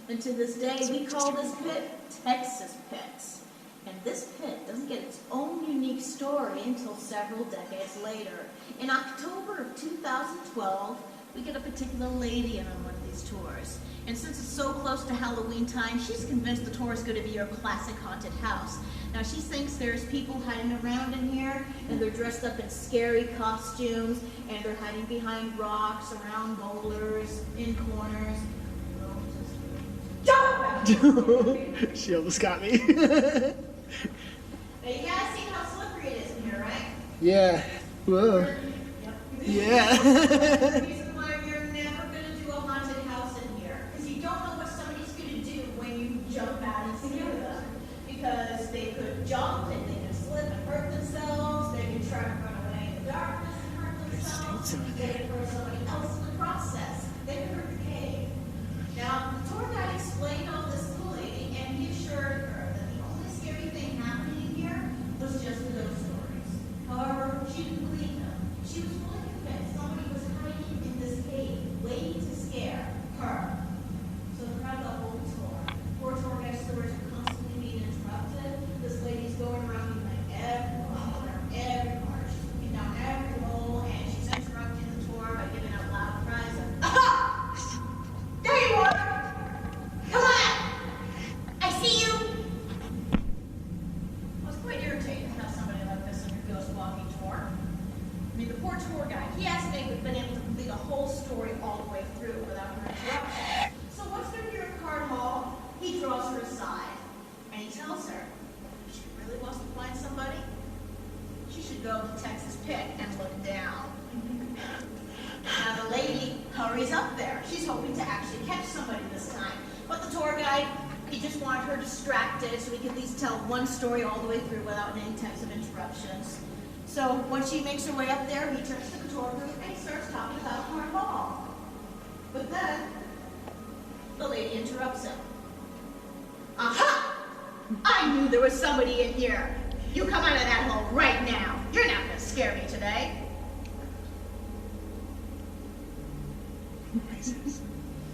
And to this day, we call this pit Texas Pits. And this pit doesn't get its own unique story until several decades later. In October of 2012, we get a particular lady in on one of these tours. And since it's so close to Halloween time, she's convinced the tour is going to be your classic haunted house. Now, she thinks there's people hiding around in here, and they're dressed up in scary costumes, and they're hiding behind rocks, around boulders, in corners. She almost got me. Now, you guys seen how slippery it is in here, right? Yeah. Whoa. Yep. Yeah. The reason why you're never going to do a haunted house in here, because you don't know what somebody's going to do when you jump out and scare them. Because they could jump and they could slip and hurt themselves. They could try to run away in the darkness and hurt themselves. They could hurt somebody else in the process. They could hurt the cave. Now, the tour guide explained all this to the lady, and he assured her that the only scary thing happening here was just the ghost stories. However, she didn't believe them. She was fully convinced somebody was hiding in this cave, waiting to scare her. So throughout the whole tour, poor tour guide stories are constantly being interrupted. This lady's going around being like every corner. She's looking down every hole, and she's interrupting the tour by giving out loud cries of, "Aha! There you are! Come on! I see you!" I was quite irritated to have somebody like this on your ghost walking tour. I mean, the poor tour guide, he hasn't been able to complete a whole story all the way through without her interruption. So once they're here at Card Hall, he draws her aside, and he tells her if she really wants to find somebody, she should go to Texas Pit and look down. Now the lady hurries up there. She's hoping to actually catch somebody this time. But the tour guide, he just wanted her distracted so he could at least tell one story all the way through without any types of interruptions. So when she makes her way up there, he turns to the tour group and he starts talking about Card Hall. But then, the lady interrupts him. "Aha! I knew there was somebody in here. You come out of that hole right now. You're not going to scare me today."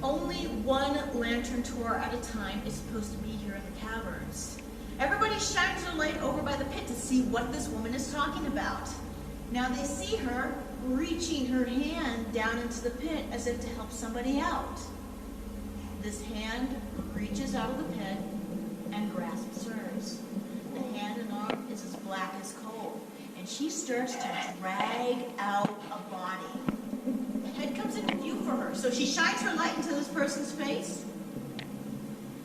Only one lantern tour at a time is supposed to be here in the caverns. Everybody shines their light over by the pit to see what this woman is talking about. Now they see her reaching her hand down into the pit as if to help somebody out. This hand reaches out of the pit and grasps hers. The hand and arm is as black as coal, and she starts to drag out a body. The head comes into view for her, so she shines her light into this person's face.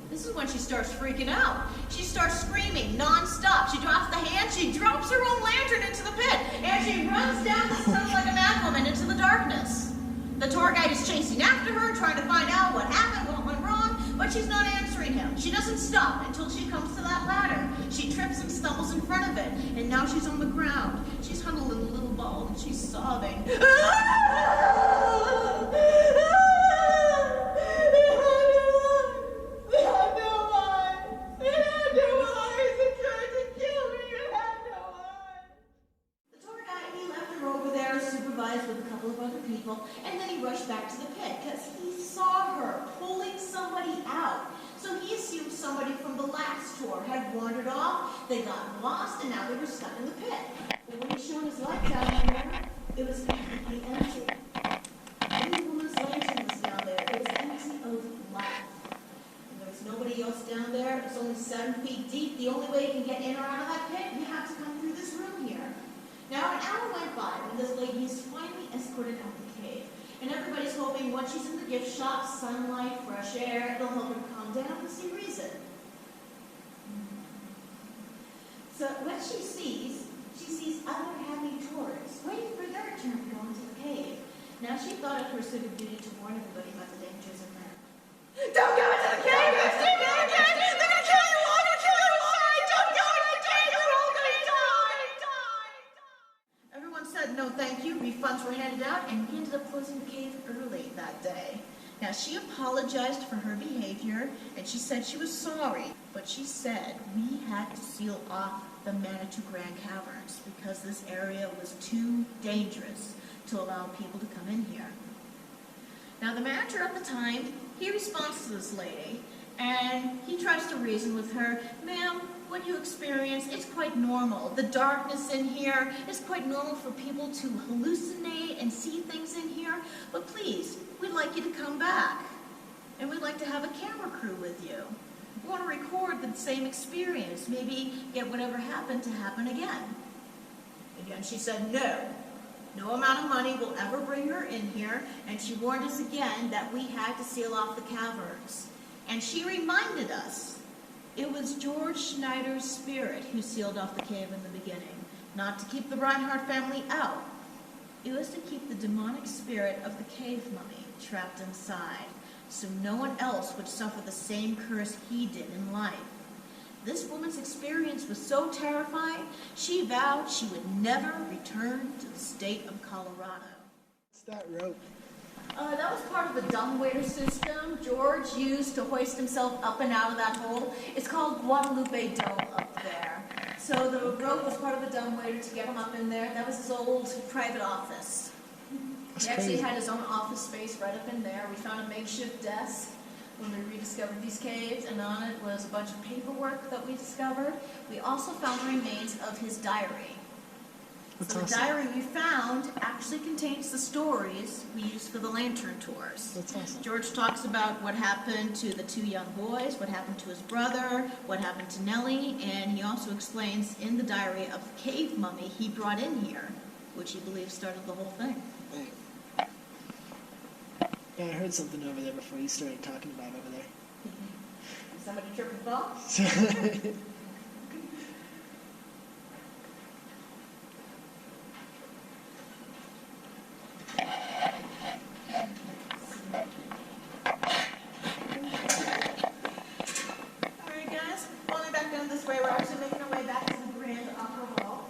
This is when she starts freaking out. She starts screaming non-stop. She drops the hand, she drops her own lantern into the pit, and she runs down the tunnel like a mad woman into the darkness. The tour guide is chasing after her, trying to find out what happened, what went wrong, but she's not answering him. She doesn't stop until she comes to that ladder. She trips and stumbles in front of it, and now she's on the ground. She's huddled in a little ball, and she's sobbing. And then he rushed back to the pit because he saw her pulling somebody out. So he assumed somebody from the last tour had wandered off, they got lost, and now they were stuck in the pit. But when he shone his light down there, it was completely empty. Any woman's lantern was down there. It was empty of light. And there was nobody else down there. It's only 7 feet deep. The only way you can get in or out of that pit, you have to come through this room here. Now an hour went by when this lady is finally escorted out the cave. And everybody's hoping once she's in the gift shop, sunlight, fresh air, it'll help her calm down and see reason. So what she sees other happy tourists waiting for their turn to go into the cave. Now she thought it her civic duty to warn everybody about the dangers in there. Don't go into the cave! It's too big! They're gonna kill you all! They're gonna kill you all! Don't go into the cave! You're all gonna die! Everyone said no thank you. Refunds were handed out, and we ended up closing the cave early that day. Now she apologized for her behavior, and she said she was sorry, but she said we had to seal off the Manitou Grand Caverns because this area was too dangerous to allow people to come in here. Now the manager at the time, he responds to this lady, and he tries to reason with her. Ma'am, what you experience, it's quite normal. The darkness in here is quite normal for people to hallucinate and see things in here, but please, we'd like you to come back, and we'd like to have a camera crew with you. We want to record the same experience, maybe get whatever happened to happen again. Again, she said no. No amount of money will ever bring her in here, and she warned us again that we had to seal off the caverns. And she reminded us it was George Schneider's spirit who sealed off the cave in the beginning, not to keep the Reinhardt family out. It was to keep the demonic spirit of the cave mummy trapped inside, so no one else would suffer the same curse he did in life. This woman's experience was so terrifying, she vowed she would never return to the state of Colorado. What's that rope? That was part of the dumbwaiter system George used to hoist himself up and out of that hole. It's called Guadalupe Dome up there. So the rope was part of the dumbwaiter to get him up in there. That was his old private office. He actually had his own office space right up in there. We found a makeshift desk when we rediscovered these caves, and on it was a bunch of paperwork that we discovered. We also found the remains of his diary. So the diary we found actually contains the stories we used for the lantern tours. That's awesome. George talks about what happened to the 2 young boys, what happened to his brother, what happened to Nellie, and he also explains in the diary of the cave mummy he brought in here, which he believes started the whole thing. Right. Yeah, I heard something over there before you started talking about over there. Somebody trip and fall? Alright guys, falling back down this way, we're actually making our way back to the grand upper hall.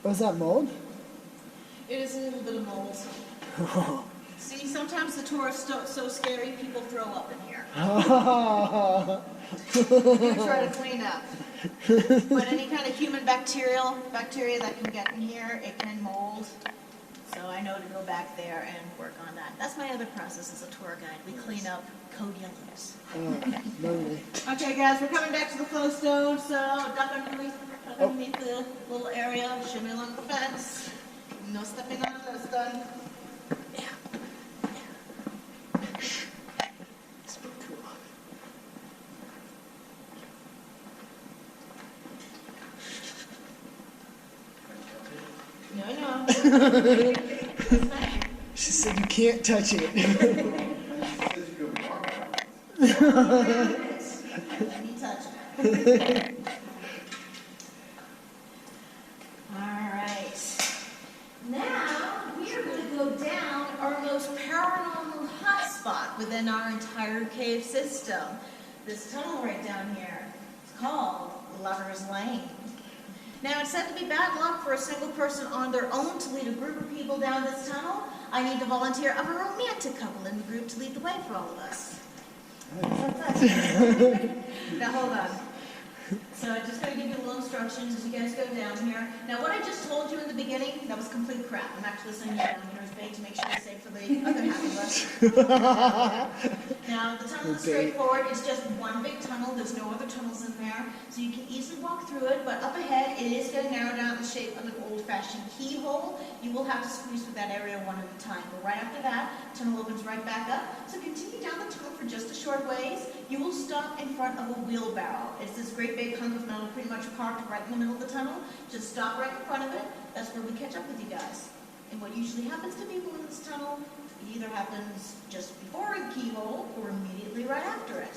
Was that mold? It is a little bit of mold. See, sometimes the tour is so scary, people throw up in here. You try to clean up. But any kind of human bacteria that can get in here, it can mold. So I know to go back there and work on that. That's my other process as a tour guide. We clean up code yellows. Lovely. Okay, guys, we're coming back to the flow stone, so duck underneath the little area, shimmy along the fence. No stepping on the stone. It's pretty cool. No. She said you can't touch it. Let me touch it. Alright. Now, we are going to go down our most paranormal hotspot within our entire cave system. This tunnel right down here. It's called Lover's Lane. Now, it's said to be bad luck for a single person on their own to lead a group of people down this tunnel. I need the volunteer of a romantic couple in the group to lead the way for all of us. Now, hold on. So I'm just going to give you a little instructions as you guys go down here. Now, what I just told you in the beginning, that was complete crap. I'm actually sending you down here as bait to make sure it's safe for the other half of us. Now, the tunnel is straightforward. It's just one big tunnel. There's no other tunnels in there. So you can easily walk through it, but up ahead, it is going to narrow down the shape of an old-fashioned keyhole. You will have to squeeze through that area one at a time. But right after that, the tunnel opens right back up. So continue down the tunnel for just a short ways. You will stop in front of a wheelbarrow. It's this great big hunk of metal pretty much parked right in the middle of the tunnel. Just stop right in front of it. That's where we catch up with you guys. And what usually happens to people in this tunnel either happens just before the keyhole or immediately right after it.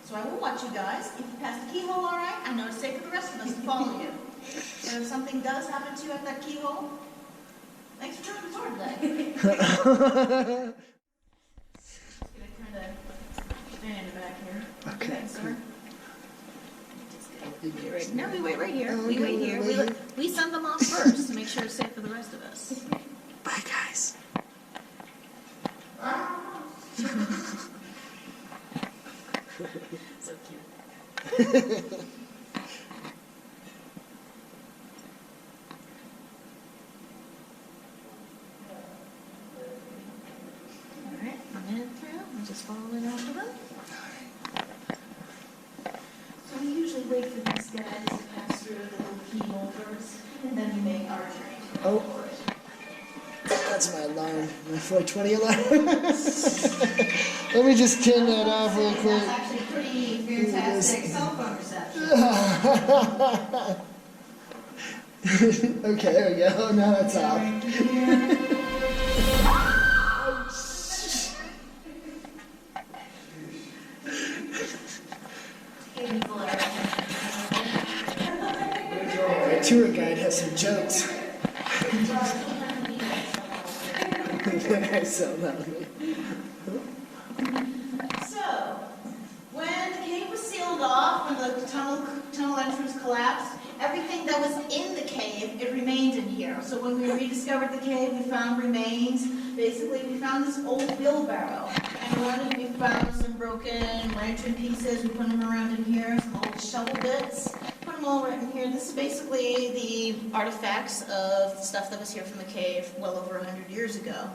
So I will watch you guys. If you pass the keyhole all right, I know it's safe for the rest of us to follow you. So if something does happen to you at that keyhole, thanks for turning the sword today. Just gonna kind of stand in the back here. Okay, sir. No, we wait right here. We wait here. We send them off first to make sure it's safe for the rest of us. Bye, guys. So cute. Alright, a minute through. I'm just following after them. So we usually wait for these guys to pass through the little keyhole first, and then we make our journey. Oh. That's my alarm, my 420 alarm. Let me just turn that off real quick. That's actually pretty fantastic cell phone reception. Okay, there we go. Now that's off. Our tour guide has some jokes. So loudly. So, when the cave was sealed off, when the tunnel entrance collapsed, everything that was in the cave, it remained in here. So when we rediscovered the cave, we found remains. Basically, we found this old wheelbarrow. And around it, we found some broken lantern pieces. We put them around in here, some old shovel bits. Put them all right in here. This is basically the artifacts of stuff that was here from the cave well over 100 years ago.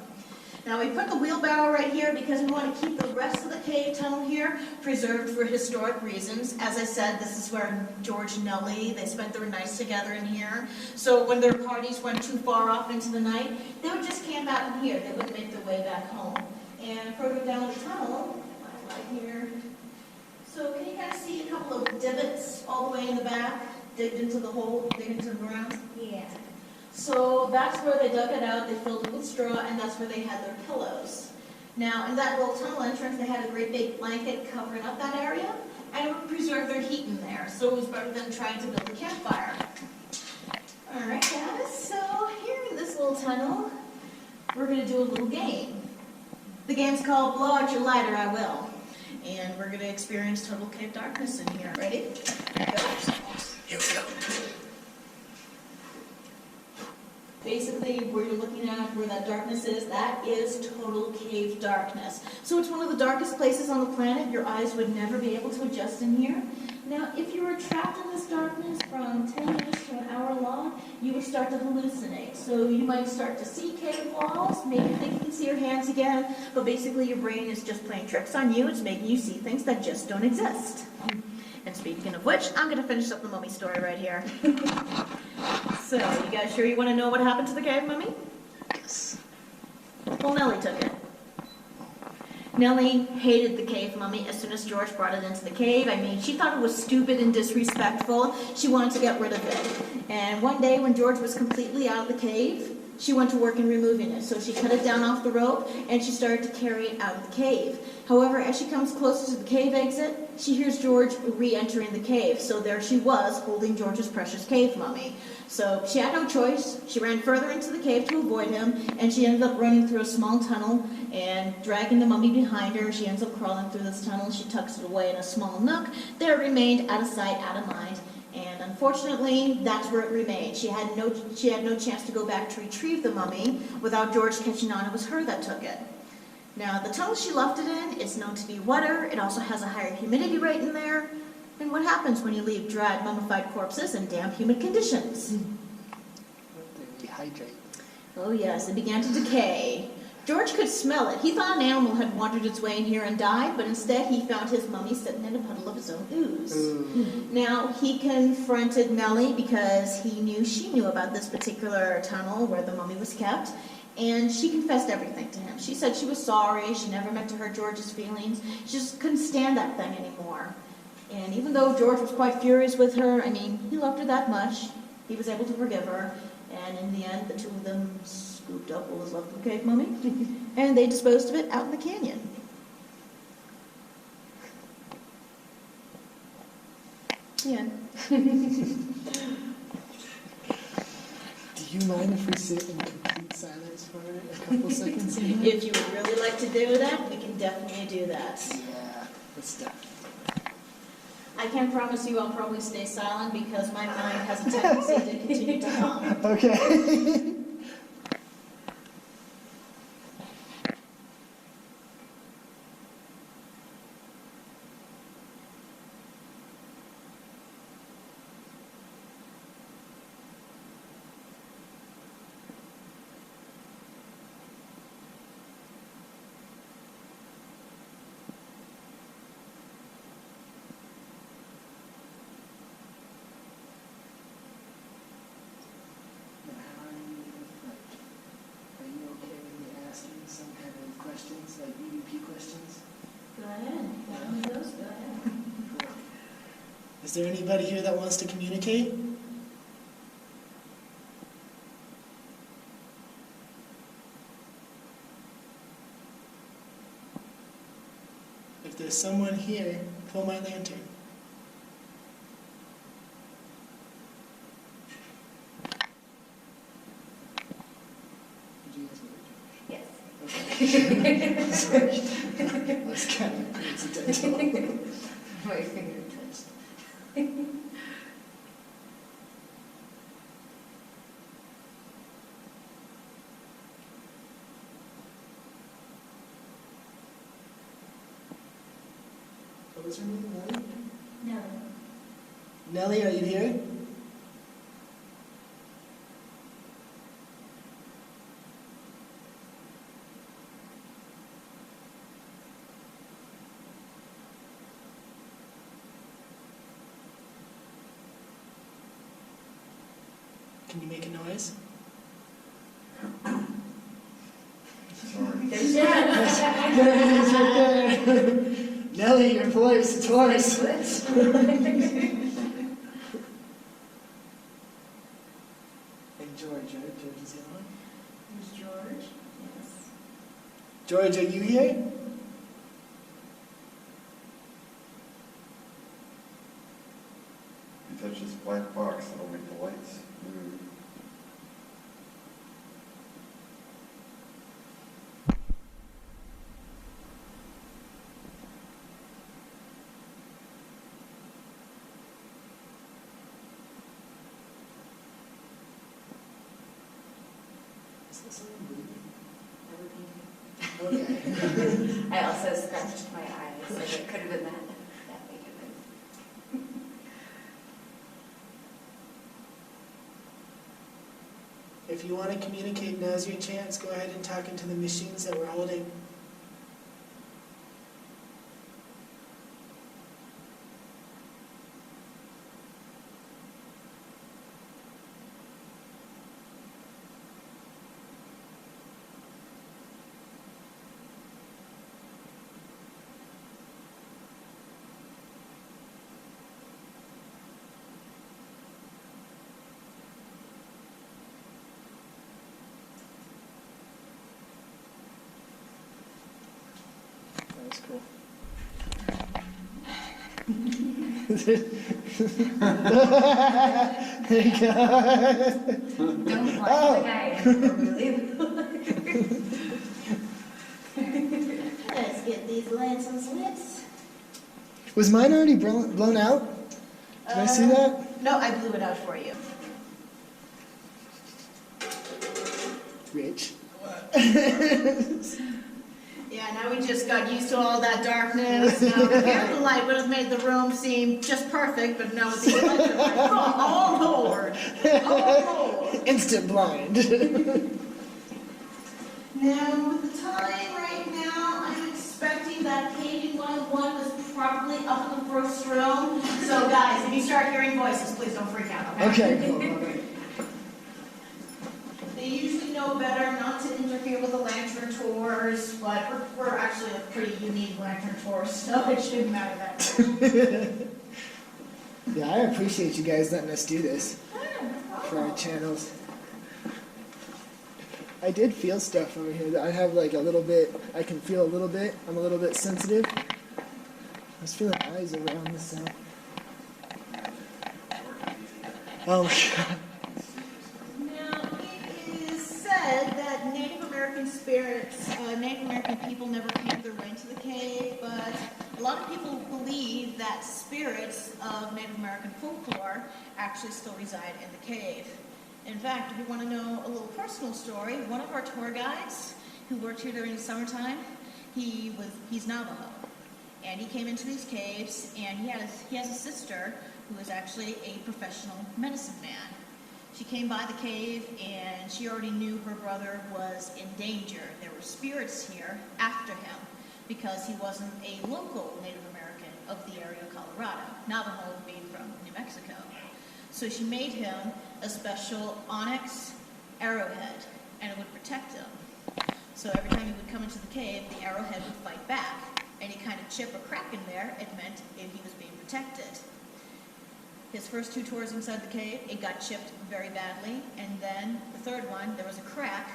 Now we put the wheelbarrow right here because we want to keep the rest of the cave tunnel here preserved for historic reasons. As I said, this is where George and Nellie, they spent their nights together in here. So when their parties went too far off into the night, they would just camp out in here. They wouldn't make their way back home. And further down the tunnel, right here, so can you guys see a couple of divots all the way in the back, digged into the hole, digged into the ground? Yeah. So that's where they dug it out, they filled it with straw, and that's where they had their pillows. Now, in that little tunnel entrance, they had a great big blanket covering up that area, and it would preserve their heat in there, so it was better than trying to build a campfire. Alright guys, so here in this little tunnel, we're going to do a little game. The game's called Blow Out Your Light or I Will. And we're going to experience total cave darkness in here. Ready? Go. Here we go. basically where you're looking at, where that darkness is, that is total cave darkness. So it's one of the darkest places on the planet. Your eyes would never be able to adjust in here. Now, if you were trapped in this darkness from 10 minutes to an hour long, you would start to hallucinate. So you might start to see cave walls, maybe think you can see your hands again, but basically your brain is just playing tricks on you. It's making you see things that just don't exist. And speaking of which, I'm going to finish up the mummy story right here. So, you guys sure you want to know what happened to the cave mummy? Yes. Well, Nellie took it. Nellie hated the cave mummy as soon as George brought it into the cave. I mean, she thought it was stupid and disrespectful. She wanted to get rid of it. And one day when George was completely out of the cave, she went to work in removing it. So she cut it down off the rope and she started to carry it out of the cave. However, as she comes closer to the cave exit, she hears George re-entering the cave. So there she was, holding George's precious cave mummy. So she had no choice. She ran further into the cave to avoid him, and she ended up running through a small tunnel and dragging the mummy behind her. She ends up crawling through this tunnel. She tucks it away in a small nook. There it remained, out of sight, out of mind. And unfortunately, that's where it remained. She had no chance to go back to retrieve the mummy without George catching on it was her that took it. Now, the tunnel she left it in is known to be wetter. It also has a higher humidity rate in there. And what happens when you leave dried, mummified corpses in damp, humid conditions? They rehydrate. Oh yes, it began to decay. George could smell it. He thought an animal had wandered its way in here and died, but instead he found his mummy sitting in a puddle of his own ooze. Now, he confronted Nellie because he knew she knew about this particular tunnel where the mummy was kept, and she confessed everything to him. She said she was sorry, she never meant to hurt George's feelings, she just couldn't stand that thing anymore. And even though George was quite furious with her, I mean, he loved her that much, he was able to forgive her, and in the end, the two of them scooped up what was left of the cave mummy, and they disposed of it out in the canyon. Yeah. Do you mind if we sit in complete silence for a couple seconds? If you would really like to do that, we can definitely do that. Yeah, let's do it. I can promise you I'll probably stay silent because my mind has a tendency to continue to hum. Okay. Some kind of questions, like EVP questions? Go ahead. One of those, go ahead. Is there anybody here that wants to communicate? If there's someone here, pull my lantern. Did you guys know? Yes. That's kind of coincidental. My finger touched. What was her name, Nellie? No. Nellie, are you here? Can you make a noise? There's Dad. There it is right there. Nellie, your voice, it's hoarse. And George, right? George is the other one. Who's George? Yes. George, are you here? You touch this black box, it'll make the lights move. Okay. I also scratched my eyes, so it could have been that big of it. If you want to communicate, now's your chance. Go ahead and talk into the machines that we're holding. That's cool. There you go. Don't blind the guy. Let's get these lanterns lit. Was mine already blown out? Did I see that? No, I blew it out for you. Rich. Yeah, now we just got used to all that darkness. Now the candlelight would have made the room seem just perfect, but now with the electric light, oh Lord! Oh Lord! Instant blind. Now, with the time right now, I'm expecting that paging 101 was probably up in the first room. So guys, if you start hearing voices, please don't freak out, okay? Okay, cool. They usually know better not to interfere with the lantern tours, but we're actually a pretty unique lantern tour, so it shouldn't matter that much. Yeah, I appreciate you guys letting us do this for our channels. I did feel stuff over here. I have like a little bit, I can feel a little bit. I'm a little bit sensitive. I was feeling eyes around this side. Oh my God. Now, it is said that Native American spirits, Native American people never paid their way into the cave, but a lot of people believe that spirits of Native American folklore actually still reside in the cave. In fact, if you want to know a little personal story, one of our tour guides who worked here during the summertime, he's Navajo. And he came into these caves, and he has a sister who is actually a professional medicine man. She came by the cave, and she already knew her brother was in danger. There were spirits here after him because he wasn't a local Native American of the area of Colorado, Navajo being from New Mexico. So she made him a special onyx arrowhead, and it would protect him. So every time he would come into the cave, the arrowhead would fight back. Any kind of chip or crack in there, it meant if he was being protected. His first 2 tours inside the cave, it got chipped very badly, and then the third one, there was a crack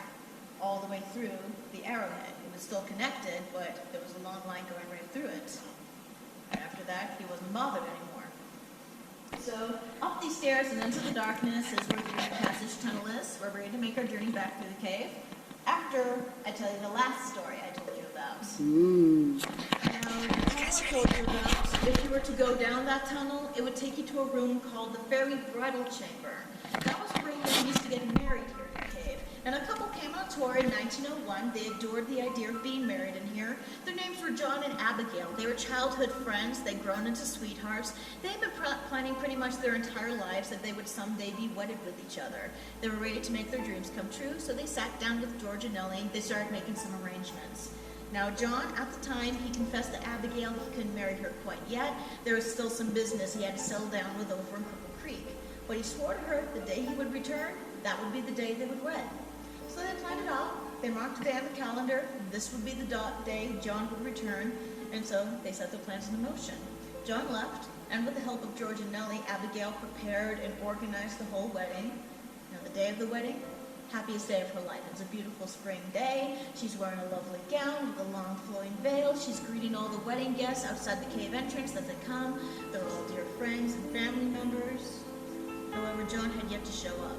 all the way through the arrowhead. It was still connected, but there was a long line going right through it. And after that, he wasn't bothered anymore. So up these stairs and into the darkness is where the passage tunnel is. We're ready to make our journey back through the cave after I tell you the last story I told you about. Ooh. Now, the tunnel I told you about, if you were to go down that tunnel, it would take you to a room called the Fairy Bridal Chamber. That was a room where they used to get married here in the cave. And a couple came on tour in 1901. They adored the idea of being married in here. Their names were John and Abigail. They were childhood friends. They'd grown into sweethearts. They had been planning pretty much their entire lives that they would someday be wedded with each other. They were ready to make their dreams come true, so they sat down with George and Nellie. They started making some arrangements. Now, John, at the time, he confessed to Abigail he couldn't marry her quite yet. There was still some business he had to settle down with over in Cripple Creek. But he swore to her the day he would return, that would be the day they would wed. So they planned it out. They marked the day on the calendar. This would be the day John would return. And so they set their plans into motion. John left, and with the help of George and Nellie, Abigail prepared and organized the whole wedding. Now, the day of the wedding, happiest day of her life. It's a beautiful spring day. She's wearing a lovely gown with a long flowing veil. She's greeting all the wedding guests outside the cave entrance as they come. They're all dear friends and family members. However, John had yet to show up.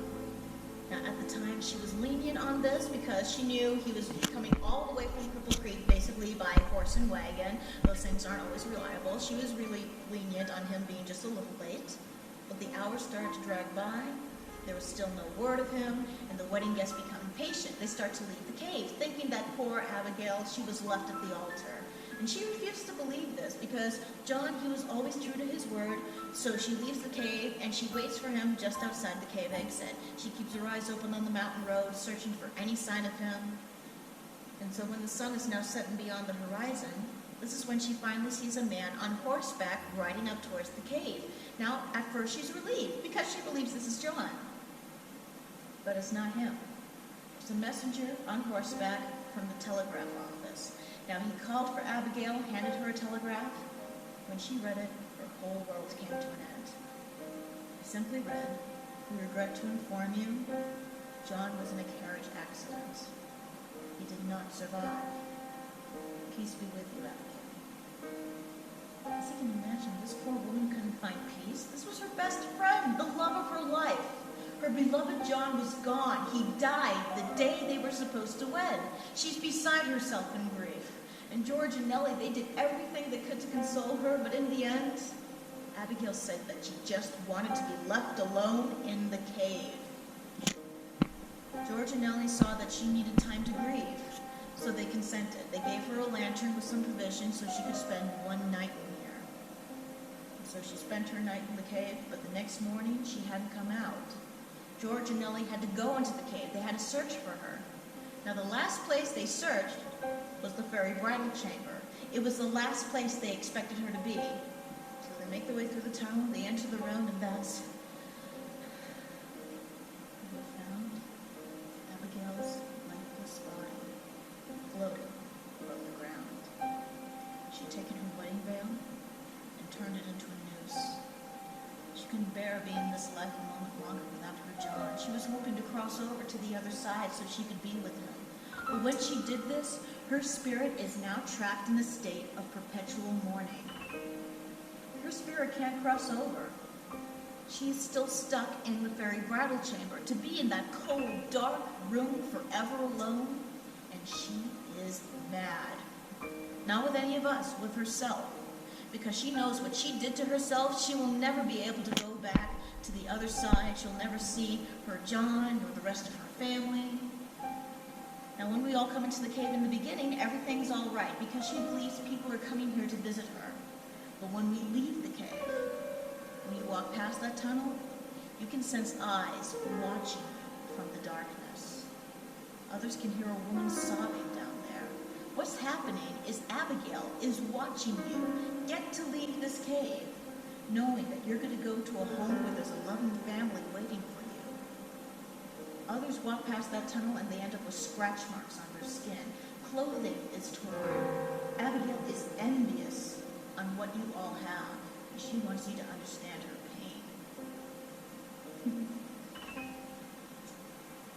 Now, at the time, she was lenient on this because she knew he was coming all the way from Cripple Creek, basically by horse and wagon. Those things aren't always reliable. She was really lenient on him being just a little late. But the hours started to drag by. There was still no word of him, and the wedding guests became impatient. They start to leave the cave, thinking that poor Abigail, she was left at the altar. And she refused to believe this because John, he was always true to his word. So she leaves the cave and she waits for him just outside the cave exit. She keeps her eyes open on the mountain road, searching for any sign of him. And so when the sun is now setting beyond the horizon, this is when she finally sees a man on horseback riding up towards the cave. Now, at first she's relieved because she believes this is John. But it's not him. It's a messenger on horseback from the telegraph office. Now, he called for Abigail, handed her a telegraph. When she read it, her whole world came to an end. He simply read, "We regret to inform you, John was in a carriage accident. He did not survive. Peace be with you, Abigail." As you can imagine, this poor woman couldn't find peace. This was her best friend, the love of her life. Her beloved John was gone. He died the day they were supposed to wed. She's beside herself in grief. And George and Nellie, they did everything they could to console her, but in the end, Abigail said that she just wanted to be left alone in the cave. George and Nellie saw that she needed time to grieve, so they consented. They gave her a lantern with some provisions so she could spend one night in here. And so she spent her night in the cave, but the next morning she hadn't come out. George and Nellie had to go into the cave. They had to search for her. Now, the last place they searched was the fairy bridal chamber. It was the last place they expected her to be. So they make their way through the tunnel, they enter the room, and that's where they found Abigail's lifeless body floating above the ground. She'd taken her wedding veil and turned it into a noose. She couldn't bear being this life a moment longer without her John. She was hoping to cross over to the other side so she could be with him. But when she did this, her spirit is now trapped in a state of perpetual mourning. Her spirit can't cross over. She is still stuck in the fairy bridal chamber, to be in that cold, dark room forever alone, and she is mad. Not with any of us, with herself. Because she knows what she did to herself, she will never be able to go back to the other side. She'll never see her John or the rest of her family. Now, when we all come into the cave in the beginning, everything's all right because she believes people are coming here to visit her. But when we leave the cave, when you walk past that tunnel, you can sense eyes watching you from the darkness. Others can hear a woman sobbing down there. What's happening is Abigail is watching you get to leave this cave, knowing that you're going to go to a home where there's a loving family waiting for you. Others walk past that tunnel and they end up with scratch marks on their skin. Clothing is torn. Abigail is envious on what you all have, and she wants you to understand her pain.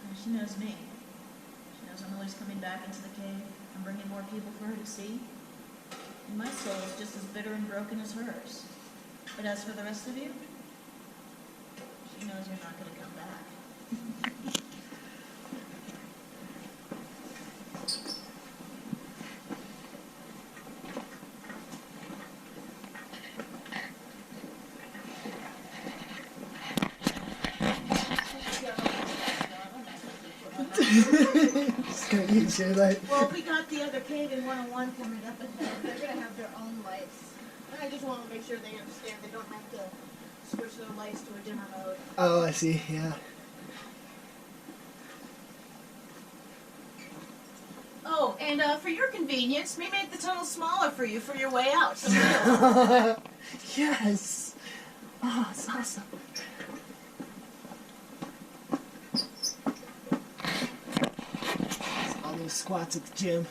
And she knows me. She knows I'm always coming back into the cave and bringing more people for her to see. And my soul is just as bitter and broken as hers. But as for the rest of you, she knows you're not going to come back. Just gonna use your light. Well, we got the other cave in 101 coming up ahead. They're going to have their own lights. And I just want to make sure they understand they don't have to switch their lights to a dimmer mode. Oh, I see, yeah. Oh, and for your convenience, we made the tunnel smaller for you for your way out. So Yes! Oh, it's awesome. All those squats at the gym.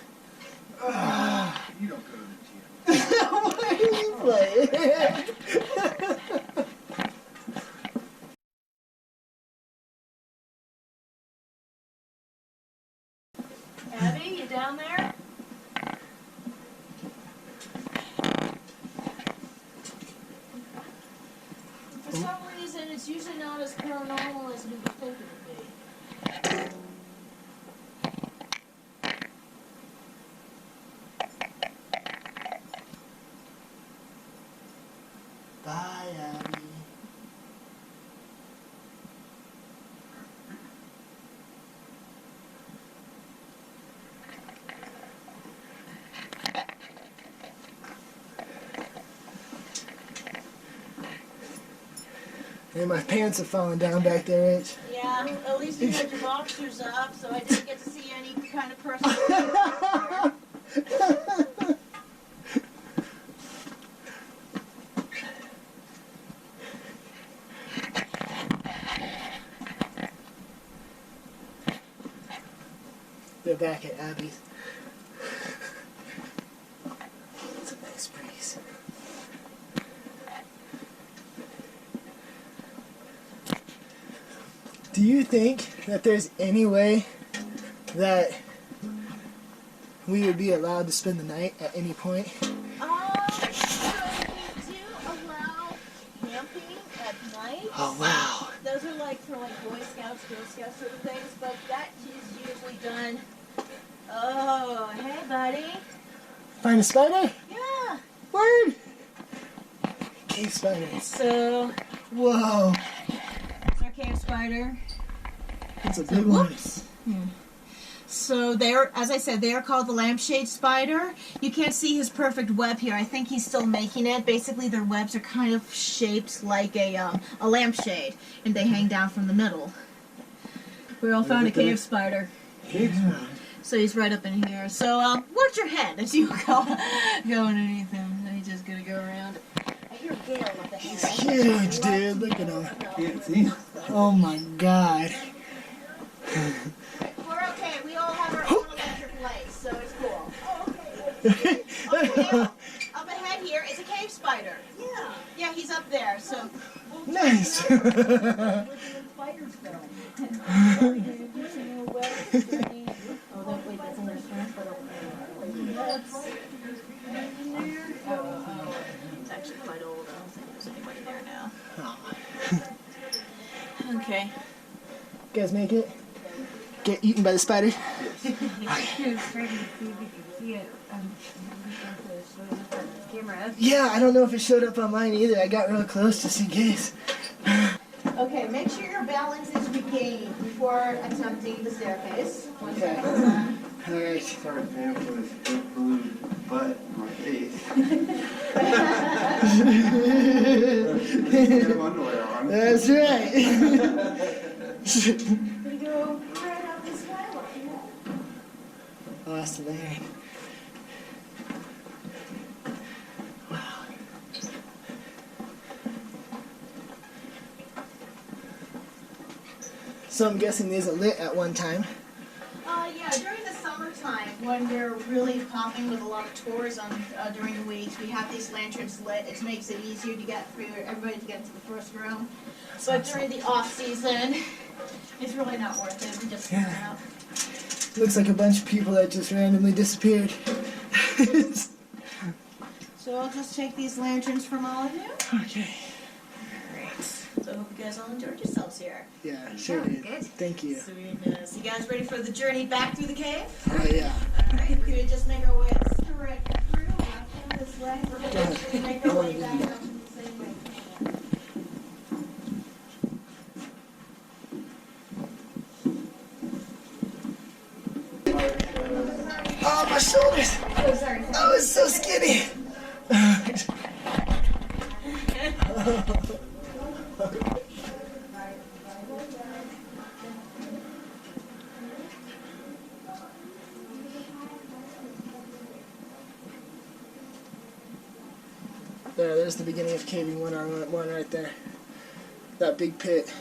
You don't go to the gym. Why are you playing? Abby, you down there? For some reason, it's usually not as paranormal as we would think it would be. Bye, Abby. And my pants are falling down back there, Rich. Yeah, at least you had your boxers up, so I didn't get to see any kind of personal. They're back at Abby's. It's a nice breeze. Do you think that there's any way that we would be allowed to spend the night at any point? So we do allow camping at night. Oh, wow. Those are like for like Boy Scouts, Girl Scouts sort of things, but that is usually done. Oh, hey buddy. Find a spider? Yeah. Word! Cave spiders. So, Whoa. it's our cave spider. That's a big one. Whoops. So they're, as I said, they are called the Lampshade Spider. You can't see his perfect web here. I think he's still making it. Basically, their webs are kind of shaped like a lampshade, and they hang down from the middle. We all found a cave spider. Cave spider. So he's right up in here. So watch your head as you go underneath him. He's just gonna go around. I hear Gale up ahead. He's huge, dude. Look at him. Can't see. Oh my god. We're okay. We all have our own electric lights, so it's cool. Oh, okay. Okay, up ahead here is a cave spider. Yeah. Yeah, he's up there. So. Nice. Where do the spiders go? Oh, that wait, that's in their swamp. Oh, it's actually quite old. I don't think there's anybody there now. Okay. You guys make it? Get eaten by the spider? Yeah, I don't know if it showed up on mine either. I got real close just in case. Okay, make sure your balance is regained before attempting the staircase. Okay. Alright. Sorry, man, for this big blue butt in my face. Get underwear on. That's right. We go right up the skyline. Awesome, there. Wow. So I'm guessing these are lit at one time. Yeah, during the summertime, when we're really popping with a lot of tours on during the weeks, we have these lanterns lit. It makes it easier to get through, everybody to get to the first room. But during the off season, it's really not worth it. We just turn out. Looks like a bunch of people that just randomly disappeared. So I'll just take these lanterns from all of you. Okay. Great. So I hope you guys all enjoyed yourselves here. Yeah, sure did. Good. Thank you. Sweetness. You guys ready for the journey back through the cave? Oh yeah. Alright, we're going to just make our way straight through, back down this way. We're going to make our way back up the same way. Oh, my shoulders! Oh, sorry. I was so skinny! There's the beginning of caving 101 right there. That big pit.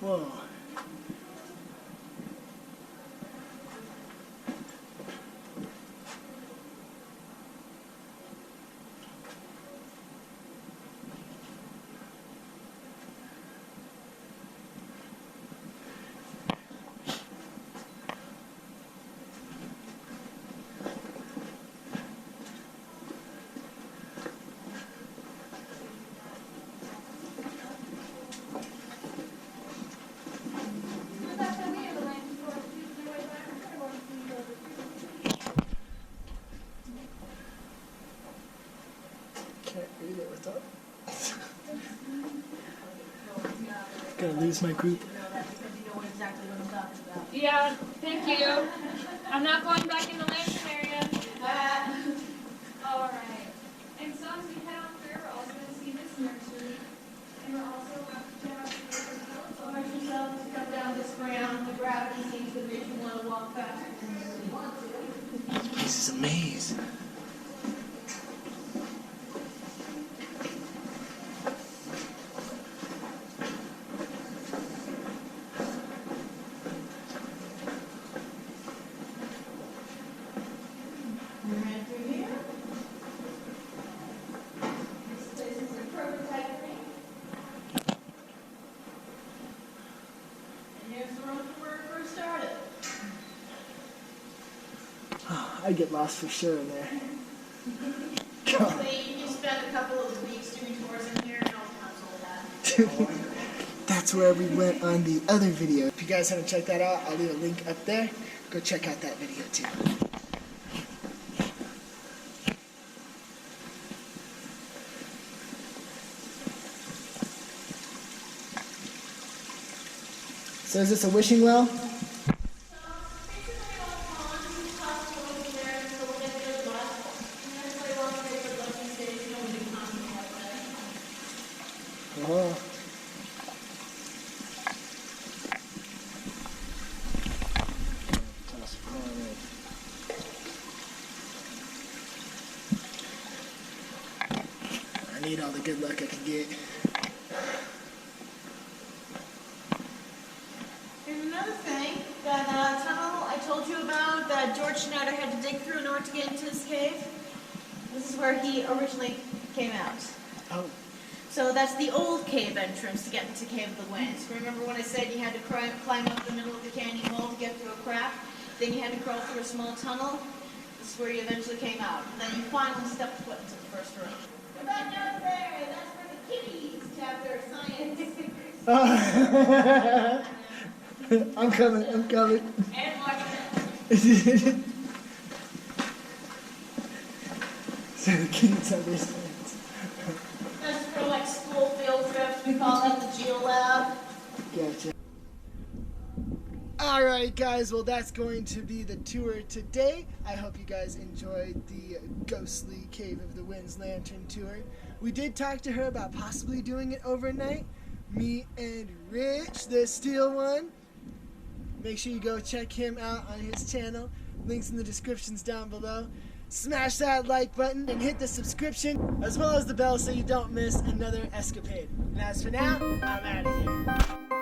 Whoa. gonna lose my group. Yeah, thank you. I'm not going back in the lantern area. Alright. And so as we head on through, we're also going to see this nursery. And we're also going to check out the Alert yourself to come down this ground. The gravity seems to make you want to walk faster than you really want to. This is a maze. I get lost for sure in there. Hopefully you spend a couple of weeks doing tours in here and all that. That's where we went on the other video. If you guys haven't checked that out, I'll leave a link up there. Go check out that video too. So is this a wishing well? Oh. I need all the good luck I can get. Here's another thing, that tunnel I told you about that George Schneider had to dig through in order to get into this cave. This is where he originally came out. Oh. So that's the old cave entrance to get into Cave of the Winds. Remember when I said you had to climb up the middle of the canyon wall to get through a crack? Then you had to crawl through a small tunnel. This is where you eventually came out. And then you finally stepped foot into the first room. Go back down there. That's where the kitties have their science. I'm coming. And watch So the kids understand. That's for like school field trips. We call that the GeoLab. Gotcha. Alright guys, well that's going to be the tour today. I hope you guys enjoyed the ghostly Cave of the Winds lantern tour. We did talk to her about possibly doing it overnight. Me and Rich, the steel one. Make sure you go check him out on his channel. Links in the descriptions down below. Smash that like button and hit the subscription as well as the bell so you don't miss another escapade. And as for now, I'm out of here.